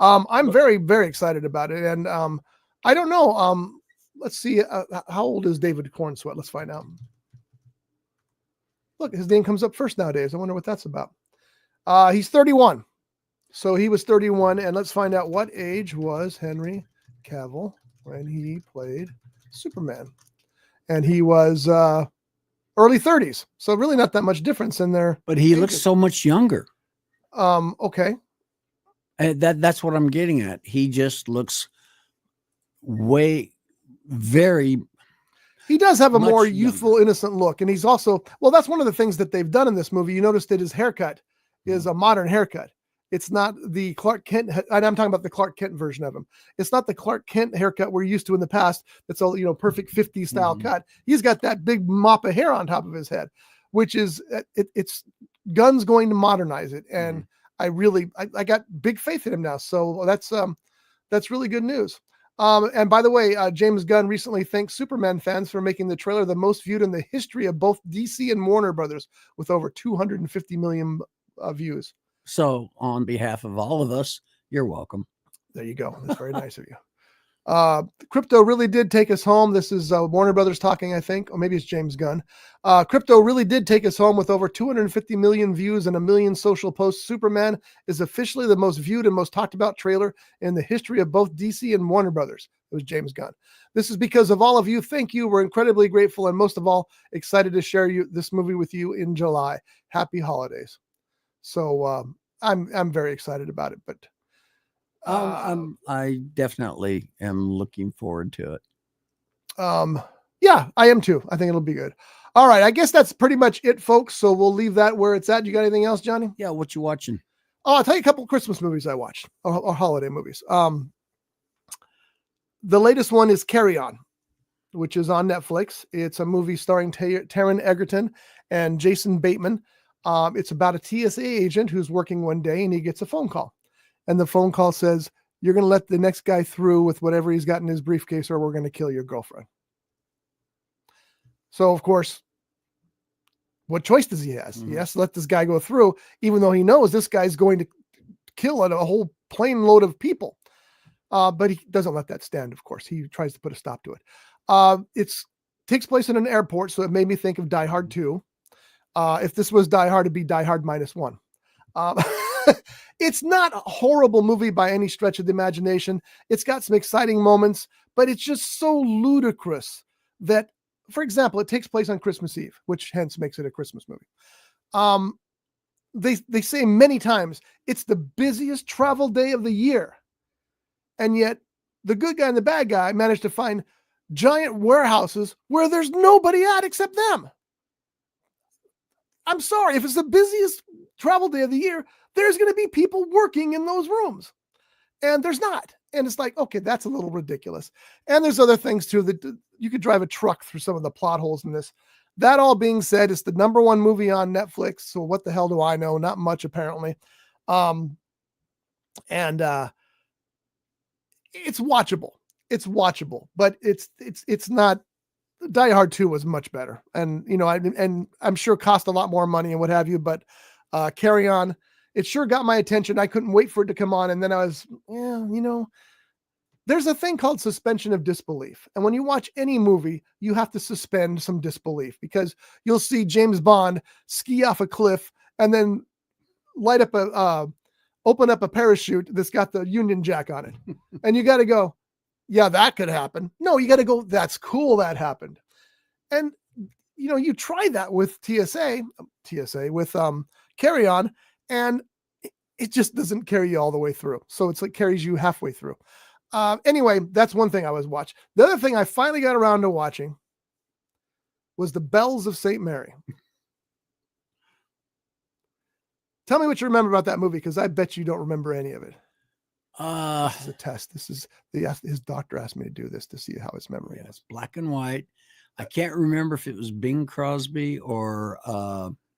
I'm very, very excited about it. And I don't know. Let's see. How old is David Corenswet? Let's find out. Look, his name comes up first nowadays. I wonder what that's about. He's 31. So he was 31. And let's find out, what age was Henry Cavill when he played Superman? And he was early 30s. So really not that much difference in there. But he looks so much younger. Okay. And that's what I'm getting at. He just looks he does have a more youthful, innocent look. And he's also, that's one of the things that they've done in this movie. You noticed that his haircut is a modern haircut. It's not the Clark Kent, and I'm talking about the Clark Kent version of him. It's not the Clark Kent haircut we're used to in the past. That's all, perfect 50s style cut. He's got that big mop of hair on top of his head, which is, it's Gunn's going to modernize it. And I got big faith in him now. So that's really good news. And by the way, James Gunn recently thanked Superman fans for making the trailer the most viewed in the history of both DC and Warner Brothers, with over 250 million views. So on behalf of all of us, you're welcome. There you go. That's very nice of you. Crypto really did take us home. This is Warner Brothers talking, I think, or maybe it's James Gunn. Crypto really did take us home with over 250 million views and 1 million social posts. Superman is officially the most viewed and most talked about trailer in the history of both DC and Warner Brothers. It was James Gunn. This is because of all of you. Thank you. We're incredibly grateful, and most of all, excited to share this movie with you in July. Happy holidays. So I'm very excited about it, but I definitely am looking forward to it. Yeah, I am too. I think it'll be good. All right. I guess that's pretty much it, folks. So we'll leave that where it's at. You got anything else, Johnny? Yeah. What you watching? Oh, I'll tell you a couple of Christmas movies I watched, or holiday movies. The latest one is Carry On, which is on Netflix. It's a movie starring Taron Egerton and Jason Bateman. It's about a TSA agent who's working one day and he gets a phone call. And the phone call says, you're going to let the next guy through with whatever he's got in his briefcase, or we're going to kill your girlfriend. So, of course, what choice does he have? He has to let this guy go through, even though he knows this guy's going to kill a whole plane load of people. But he doesn't let that stand, of course. He tries to put a stop to it. It takes place in an airport, so it made me think of Die Hard 2. If this was Die Hard, it'd be Die Hard -1. It's not a horrible movie by any stretch of the imagination. It's got some exciting moments, but it's just so ludicrous that, for example, it takes place on Christmas Eve, which hence makes it a Christmas movie. They say many times it's the busiest travel day of the year. And yet the good guy and the bad guy managed to find giant warehouses where there's nobody at except them. I'm sorry, if it's the busiest travel day of the year, there's going to be people working in those rooms. And there's not. And it's like, okay, that's a little ridiculous. And there's other things too, that you could drive a truck through some of the plot holes in this. That all being said, it's the #1 movie on Netflix. So what the hell do I know? Not much, apparently. It's watchable. It's watchable, but it's not. Die Hard 2 was much better. And, you know, and I'm sure cost a lot more money and what have you, but Carry On, it sure got my attention. I couldn't wait for it to come on. And then I was, you know, there's a thing called suspension of disbelief. And when you watch any movie, you have to suspend some disbelief, because you'll see James Bond ski off a cliff and then open up a parachute that's got the Union Jack on it. And you got to go, yeah, that could happen. No, you got to go, that's cool that happened. And, you know, you try that with TSA with Carry On, and it just doesn't carry you all the way through. So it's like carries you halfway through. Anyway, that's one thing I was watching. The other thing I finally got around to watching was The Bells of St. Mary. Tell me what you remember about that movie, because I bet you don't remember any of it. This is a test. His doctor asked me to do this to see how his memory is. Black and white. I can't remember if it was Bing Crosby or.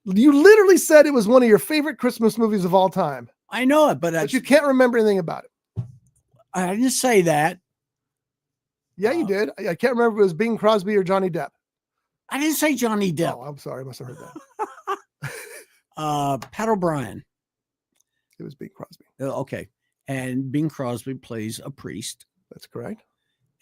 You literally said it was one of your favorite Christmas movies of all time. I know it, but you can't remember anything about it. I didn't say that. Yeah, you did. I can't remember if it was Bing Crosby or Johnny Depp. I didn't say Johnny Depp. Oh, I'm sorry. I must have heard that. Pat O'Brien. It was Bing Crosby. Okay. And Bing Crosby plays a priest. That's correct.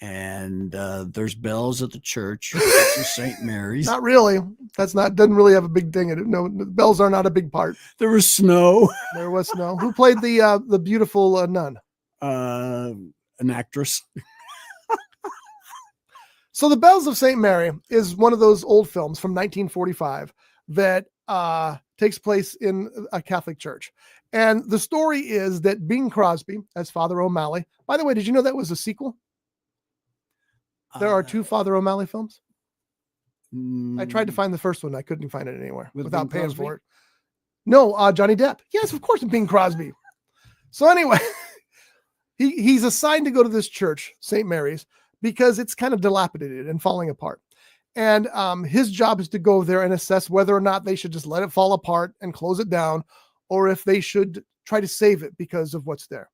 And there's bells at the church of St. Mary's. Not really. Doesn't really have a big thing in it. No, the bells are not a big part. There was snow. There was snow. Who played the beautiful nun? An actress. So The Bells of St. Mary is one of those old films from 1945 that takes place in a Catholic church. And the story is that Bing Crosby as Father O'Malley. By the way, did you know that was a sequel? There are 2 Father O'Malley films. I tried to find the first one. I couldn't find it anywhere without paying for it. No, Johnny Depp. Yes, of course, Bing Crosby. So anyway, he's assigned to go to this church, St. Mary's, because it's kind of dilapidated and falling apart. And his job is to go there and assess whether or not they should just let it fall apart and close it down, or if they should try to save it because of what's there.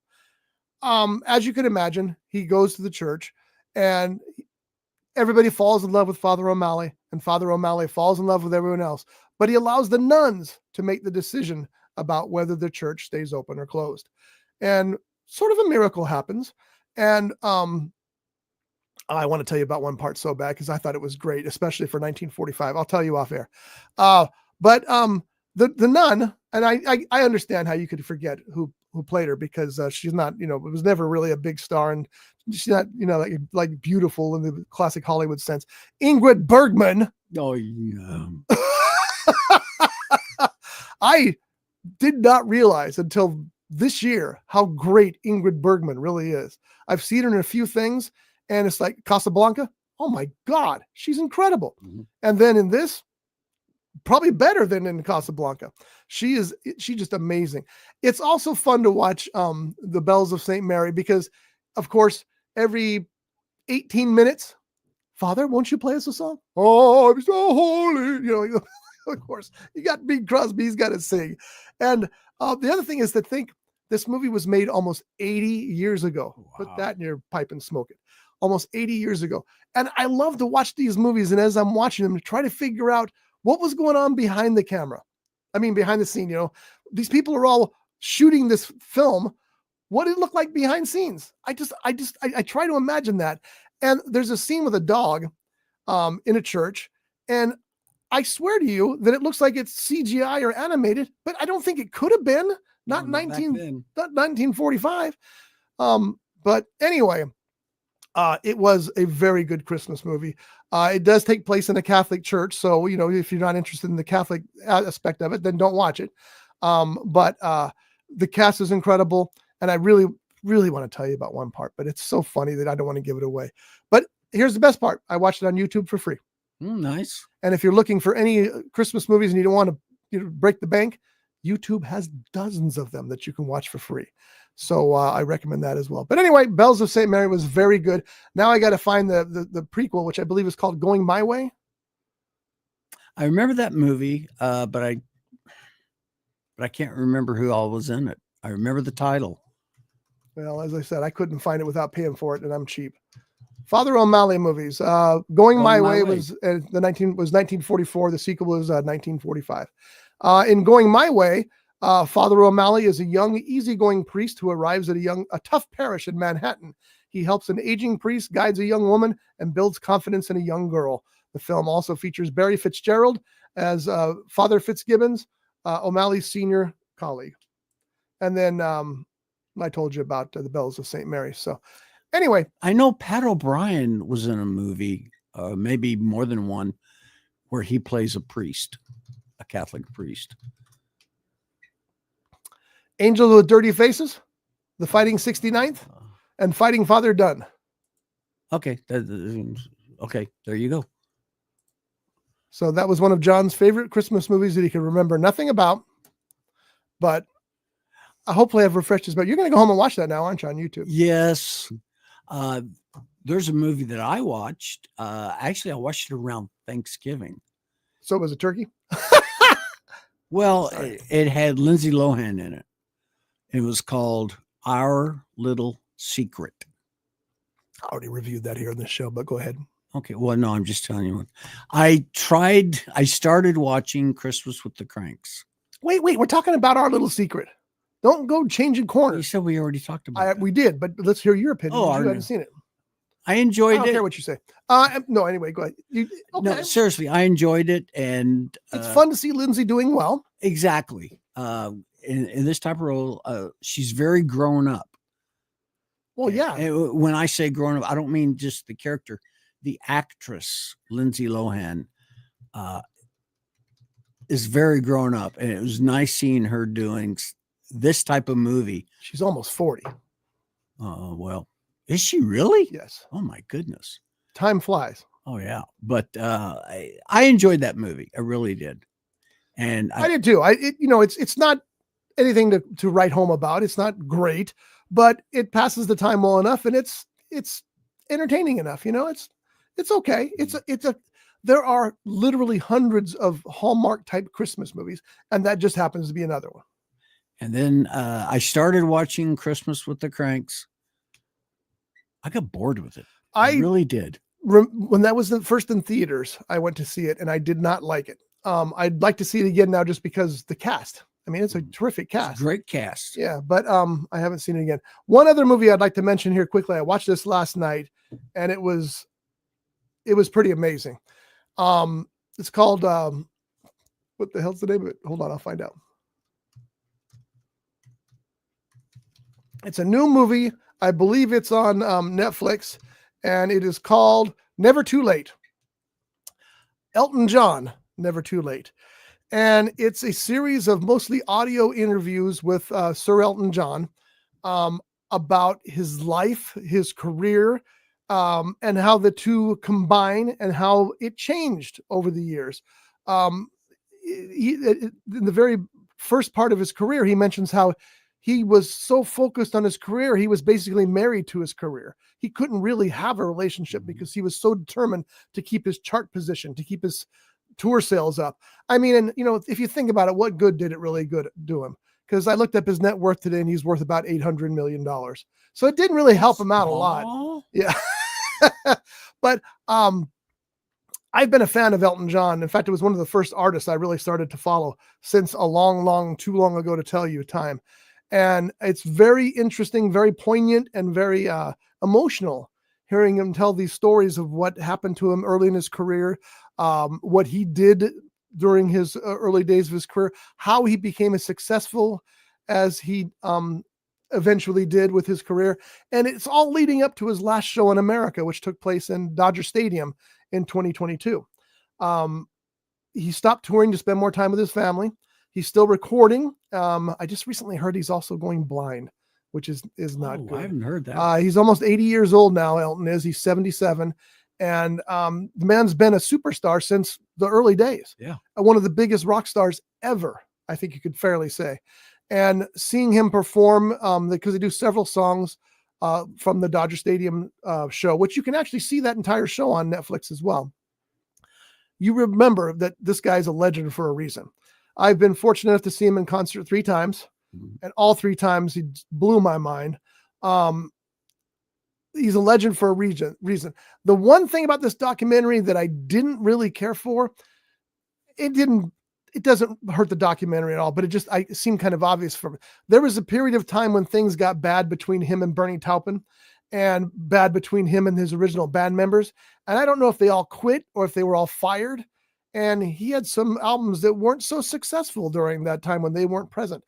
As you can imagine, he goes to the church and everybody falls in love with Father O'Malley, and Father O'Malley falls in love with everyone else. But he allows the nuns to make the decision about whether the church stays open or closed. And sort of a miracle happens. And I want to tell you about one part so bad because I thought it was great, especially for 1945. I'll tell you off air. But the nun, and I understand how you could forget who played her, because she's not, it was never really a big star, and she's not, like beautiful in the classic Hollywood sense. Ingrid Bergman. Oh yeah. I did not realize until this year how great Ingrid Bergman really is. I've seen her in a few things, and it's like Casablanca. Oh my God, she's incredible. Mm-hmm. And then in this, probably better than in Casablanca. She's just amazing. It's also fun to watch The Bells of St. Mary, because of course, every 18 minutes, Father, won't you play us a song? Oh, I'm so holy. Of course, you got Bing Crosby, he's got to sing. And the other thing is to think this movie was made almost 80 years ago. Wow. Put that in your pipe and smoke it. Almost 80 years ago. And I love to watch these movies. And as I'm watching them, try to figure out what was going on behind the scene. These people are all shooting this film what it looked like behind scenes. I try to imagine that. And there's a scene with a dog in a church, and I swear to you that it looks like it's CGI or animated, but I don't think it could have been. Not 1945. But anyway, it was a very good Christmas movie. It does take place in a Catholic church, so if you're not interested in the Catholic aspect of it, then don't watch it. But the cast is incredible, and I really, really want to tell you about one part, but it's so funny that I don't want to give it away. But here's the best part: I watched it on YouTube for free. Nice. And if you're looking for any Christmas movies and you don't want to break the bank, YouTube has dozens of them that you can watch for free. So I recommend that as well. But anyway, Bells of St. Mary was very good. Now I got to find the prequel, which I believe is called Going My Way. I remember that movie, but I can't remember who all was in it. I remember the title. Well, as I said, I couldn't find it without paying for it, and I'm cheap. Father O'Malley movies. Going My Way was 1944. The sequel was 1945. In Going My Way, Father O'Malley is a young, easygoing priest who arrives at a tough parish in Manhattan. He helps an aging priest, guides a young woman, and builds confidence in a young girl. The film also features Barry Fitzgerald as Father Fitzgibbons, O'Malley's senior colleague. And then I told you about the Bells of St. Mary. So anyway. I know Pat O'Brien was in a movie, maybe more than one, where he plays a priest, a Catholic priest. Angels with Dirty Faces, The Fighting 69th, and Fighting Father Dunn. Okay. Okay, there you go. So that was one of John's favorite Christmas movies that he could remember nothing about, but hopefully I've refreshed his. But you're going to go home and watch that now, aren't you, on YouTube? Yes. There's a movie that I watched. Actually, I watched it around Thanksgiving. So it was a turkey? Well, it had Lindsay Lohan in it. It was called Our Little Secret. I already reviewed that here in the show, but go ahead. Okay. Well, no, I'm just telling you. I started watching Christmas with the Cranks. Wait, we're talking about Our Little Secret. Don't go changing corners. You said we already talked about it. We did, but let's hear your opinion. Oh, you haven't seen it. I enjoyed it. I don't care what you say. No, anyway, go ahead. Okay. No, seriously, I enjoyed it. And it's fun to see Lindsay doing well. Exactly. In this type of role, she's very grown up. Well, yeah. And when I say grown up, I don't mean just the character. The actress, Lindsay Lohan, is very grown up. And it was nice seeing her doing this type of movie. She's almost 40. Well, is she really? Yes. Oh my goodness. Time flies. Oh yeah. But I enjoyed that movie. I really did. And I did too. It's not anything to write home about. It's not great, but it passes the time well enough, and it's entertaining enough. It's okay. There are literally hundreds of Hallmark type Christmas movies, and that just happens to be another one. And then I started watching Christmas with the Cranks. I got bored with it. I really did. When that was first in theaters, I went to see it, and I did not like it. I'd like to see it again now just because the cast. I mean, it's a terrific cast. Great cast. Yeah, but I haven't seen it again. One other movie I'd like to mention here quickly. I watched this last night, and it was pretty amazing. It's called what the hell's the name of it? Hold on, I'll find out. It's a new movie. I believe it's on Netflix, and it is called Never Too Late. Elton John, Never Too Late. And it's a series of mostly audio interviews with Sir Elton John about his life, his career, and how the two combine and how it changed over the years. In the very first part of his career, he mentions how he was so focused on his career, he was basically married to his career. He couldn't really have a relationship because he was so determined to keep his chart position, to keep his tour sales up. I mean, and if you think about it, what good did it really do him? Because I looked up his net worth today, and he's worth about $800 million. So it didn't really help him out a lot. Yeah. But I've been a fan of Elton John. In fact, it was one of the first artists I really started to follow since a too long ago to tell you time. And it's very interesting, very poignant, and very emotional hearing him tell these stories of what happened to him early in his career, what he did during his early days of his career, how he became as successful as he eventually did with his career. And it's all leading up to his last show in America, which took place in Dodger Stadium in 2022. He stopped touring to spend more time with his family. He's still recording. I just recently heard he's also going blind, which is not good. I haven't heard that. He's almost 80 years old now. Elton is. He's 77. And the man's been a superstar since the early days. Yeah. One of the biggest rock stars ever, I think you could fairly say. And seeing him perform, because they do several songs from the Dodger Stadium show, which you can actually see that entire show on Netflix as well. You remember that this guy's a legend for a reason. I've been fortunate enough to see him in concert 3 times, and all 3 times he blew my mind. He's a legend for a reason. The one thing about this documentary that I didn't really care for, it doesn't hurt the documentary at all, but it seemed kind of obvious for me. There was a period of time when things got bad between him and Bernie Taupin, and bad between him and his original band members. And I don't know if they all quit or if they were all fired. And he had some albums that weren't so successful during that time when they weren't present.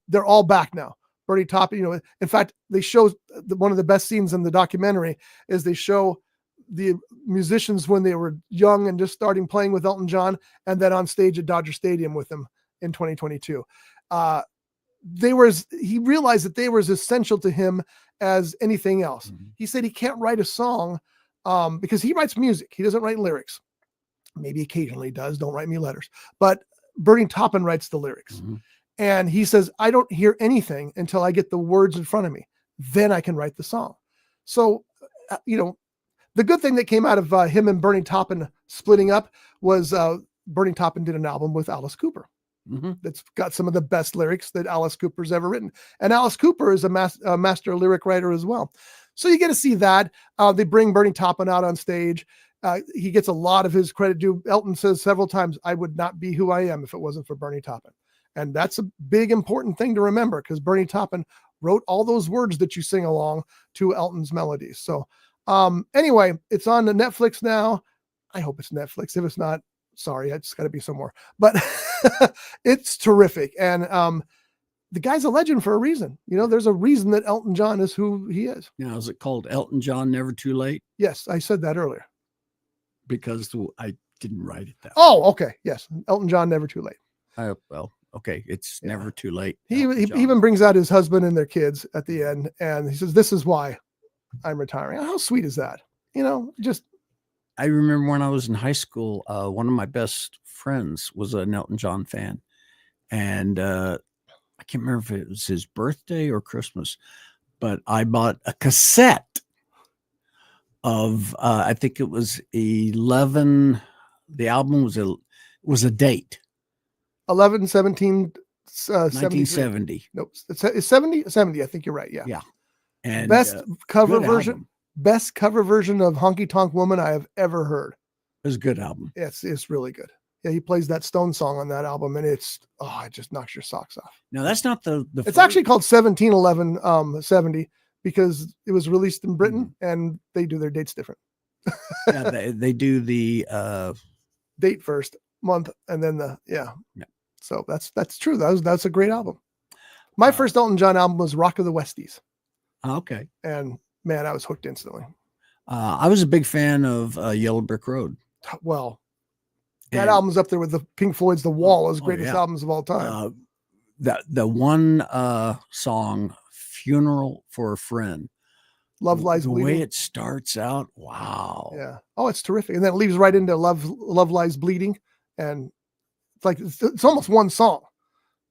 They're all back now. Bernie Taupin, in fact, they show one of the best scenes in the documentary is they show the musicians when they were young and just starting playing with Elton John, and then on stage at Dodger Stadium with him in 2022. He realized that they were as essential to him as anything else. Mm-hmm. He said he can't write a song because he writes music. He doesn't write lyrics. Maybe occasionally does. Don't write me letters. But Bernie Taupin writes the lyrics. Mm-hmm. And he says, I don't hear anything until I get the words in front of me. Then I can write the song. So, the good thing that came out of him and Bernie Taupin splitting up was Bernie Taupin did an album with Alice Cooper. Mm-hmm. That's got some of the best lyrics that Alice Cooper's ever written. And Alice Cooper is a master lyric writer as well. So you get to see that. They bring Bernie Taupin out on stage. He gets a lot of his credit due. Elton says several times, I would not be who I am if it wasn't for Bernie Taupin. And that's a big, important thing to remember, because Bernie Taupin wrote all those words that you sing along to Elton's melodies. So anyway, it's on the Netflix now. I hope it's Netflix. If it's not, sorry, it's got to be somewhere. But it's terrific. And the guy's a legend for a reason. There's a reason that Elton John is who he is. Is it called Elton John Never Too Late? Yes, I said that earlier. Because I didn't write it that way. Oh, okay. Yes. Elton John Never Too Late. Okay. It's never too late. He even brings out his husband and their kids at the end, and he says, this is why I'm retiring. How sweet is that? I remember when I was in high school, one of my best friends was an Elton John fan. And I can't remember if it was his birthday or Christmas, but I bought a cassette of, I think it was 11. The album was a date. 11/17, 1970. Nope, it's 70. I think you're right. Yeah. Yeah. And best cover version. Album. Best cover version of Honky Tonk Woman I have ever heard. It was a good album. It's really good. Yeah, he plays that Stone song on that album, and it just knocks your socks off. Now that's not the it's actually called 17/11/70 because it was released in Britain, and they do their dates different. Yeah, they do the date first, month, and then yeah. So that's true. That's a great album. My first Elton John album was Rock of the Westies. Okay. And man, I was hooked instantly. I was a big fan of Yellow Brick Road. Well, that album's up there with the Pink Floyd's The Wall as greatest albums of all time. The one song, Funeral for a Friend. Love Lies Bleeding. The way it starts out, wow. Yeah. Oh, it's terrific. And then it leads right into Love Lies Bleeding. And it's almost one song,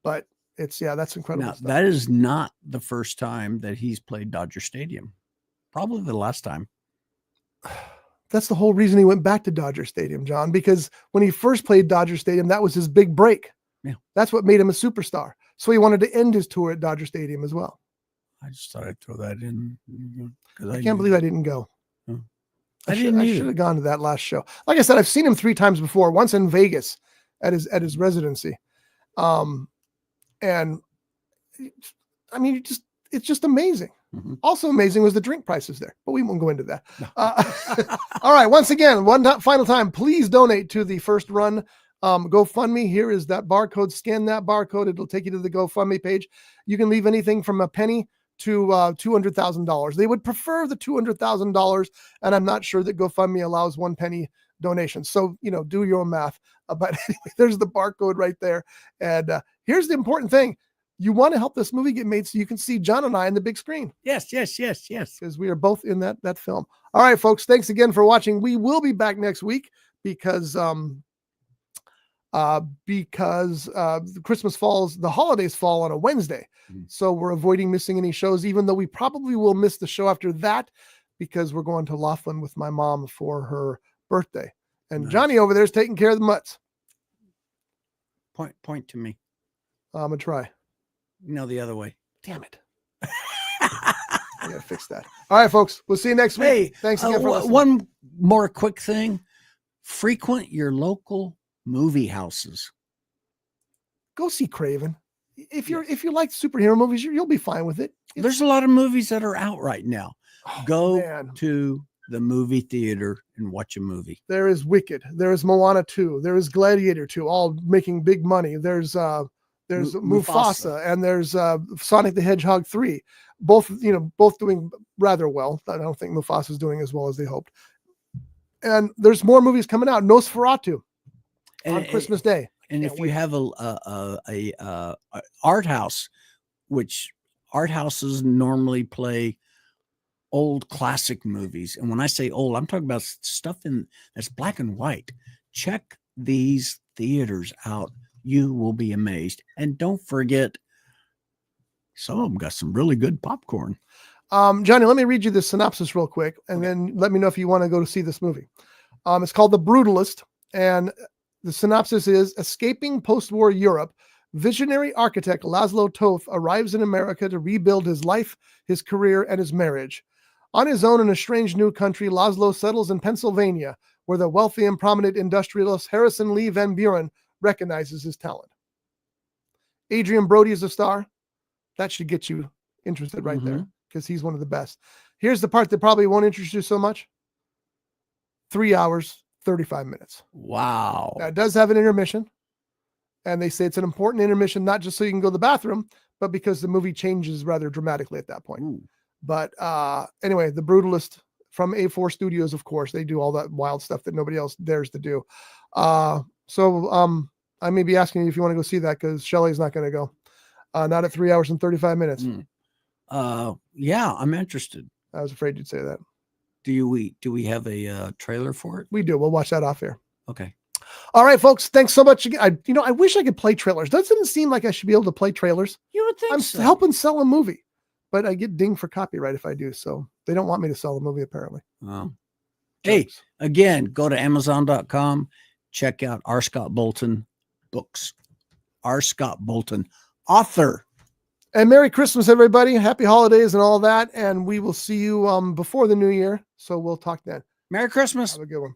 but that's incredible. Now, that is not the first time that he's played Dodger Stadium. Probably the last time. That's the whole reason he went back to Dodger Stadium, John, because when he first played Dodger Stadium, that was his big break. Yeah. That's what made him a superstar. So he wanted to end his tour at Dodger Stadium as well. I just thought I'd throw that in. I can't believe I didn't go. I should have gone to that last show. Like I said, I've seen him 3 times before, once in Vegas at his residency. And I mean, it's just amazing. Mhm. Also amazing was the drink prices there, but we won't go into that. All right. Once again, final time, please donate to the First Run GoFundMe. Here is that barcode. Scan that barcode. It'll take you to the GoFundMe page. You can leave anything from a penny to $200,000. They would prefer the $200,000, and I'm not sure that GoFundMe allows 1 penny donation. So, do your own math. But anyway, there's the barcode right there. And here's the important thing. You want to help this movie get made so you can see John and I on the big screen. Yes. Because we are both in that film. All right, folks, thanks again for watching. We will be back next week because the holidays fall on a Wednesday. So we're avoiding missing any shows, even though we probably will miss the show after that because we're going to Laughlin with my mom for her birthday. And Nice. Johnny over there is taking care of the mutts. Point to me. I'm going to try. No, the other way. Damn it. I got to fix that. All right, folks. We'll see you next week. Hey, Thanks again for listening. one more quick thing. Frequent your local movie houses. Go see Kraven. If you like superhero movies, you'll be fine with it. There's a lot of movies that are out right now. Oh, Go man. to the movie theater and watch a movie. There is Wicked. There is Moana 2. There is Gladiator 2, all making big money. There's Mufasa, and there's Sonic the Hedgehog 3. Both doing rather well. I don't think Mufasa's doing as well as they hoped. And there's more movies coming out. Nosferatu on Christmas Day. And if you have a art house, which art houses normally play old classic movies. And when I say old, I'm talking about stuff that's black and white. Check these theaters out. You will be amazed. And don't forget, some of them got some really good popcorn. Johnny, let me read you the synopsis real quick, and then let me know if you want to go to see this movie. It's called The Brutalist, and the synopsis is: escaping post-war Europe, visionary architect Laszlo Toth arrives in America to rebuild his life, his career, and his marriage. On his own in a strange new country, Laszlo settles in Pennsylvania, where the wealthy and prominent industrialist Harrison Lee Van Buren recognizes his talent. Adrian Brody is the star. That should get you interested right there, because he's one of the best. Here's the part that probably won't interest you so much. 3 hours, 35 minutes. Wow. Now, it does have an intermission, and they say it's an important intermission, not just so you can go to the bathroom, but because the movie changes rather dramatically at that point. Ooh. But anyway, The Brutalist from A4 Studios, of course, they do all that wild stuff that nobody else dares to do. So I may be asking you if you want to go see that, because Shelley's not going to go. Not at 3 hours and 35 minutes. Yeah, I'm interested. I was afraid you'd say that. Do we have a trailer for it? We do. We'll watch that off air. Okay. All right, folks. Thanks so much. I wish I could play trailers. Doesn't it seem like I should be able to play trailers? You would think I'm so. helping sell a movie, but I get dinged for copyright if I do. So they don't want me to sell the movie, apparently. Oh. Hey, again, go to Amazon.com. Check out R. Scott Bolton books. R. Scott Bolton, author. And Merry Christmas, everybody. Happy holidays and all that. And we will see you before the new year. So we'll talk then. Merry Christmas. Have a good one.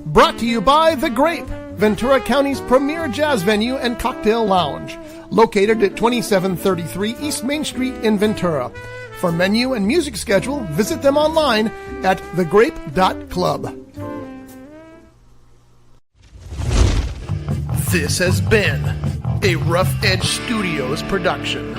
Brought to you by The Grape, Ventura County's premier jazz venue and cocktail lounge, located at 2733 East Main Street in Ventura. For menu and music schedule, visit them online at thegrape.club. This has been a Rough Edge Studios production.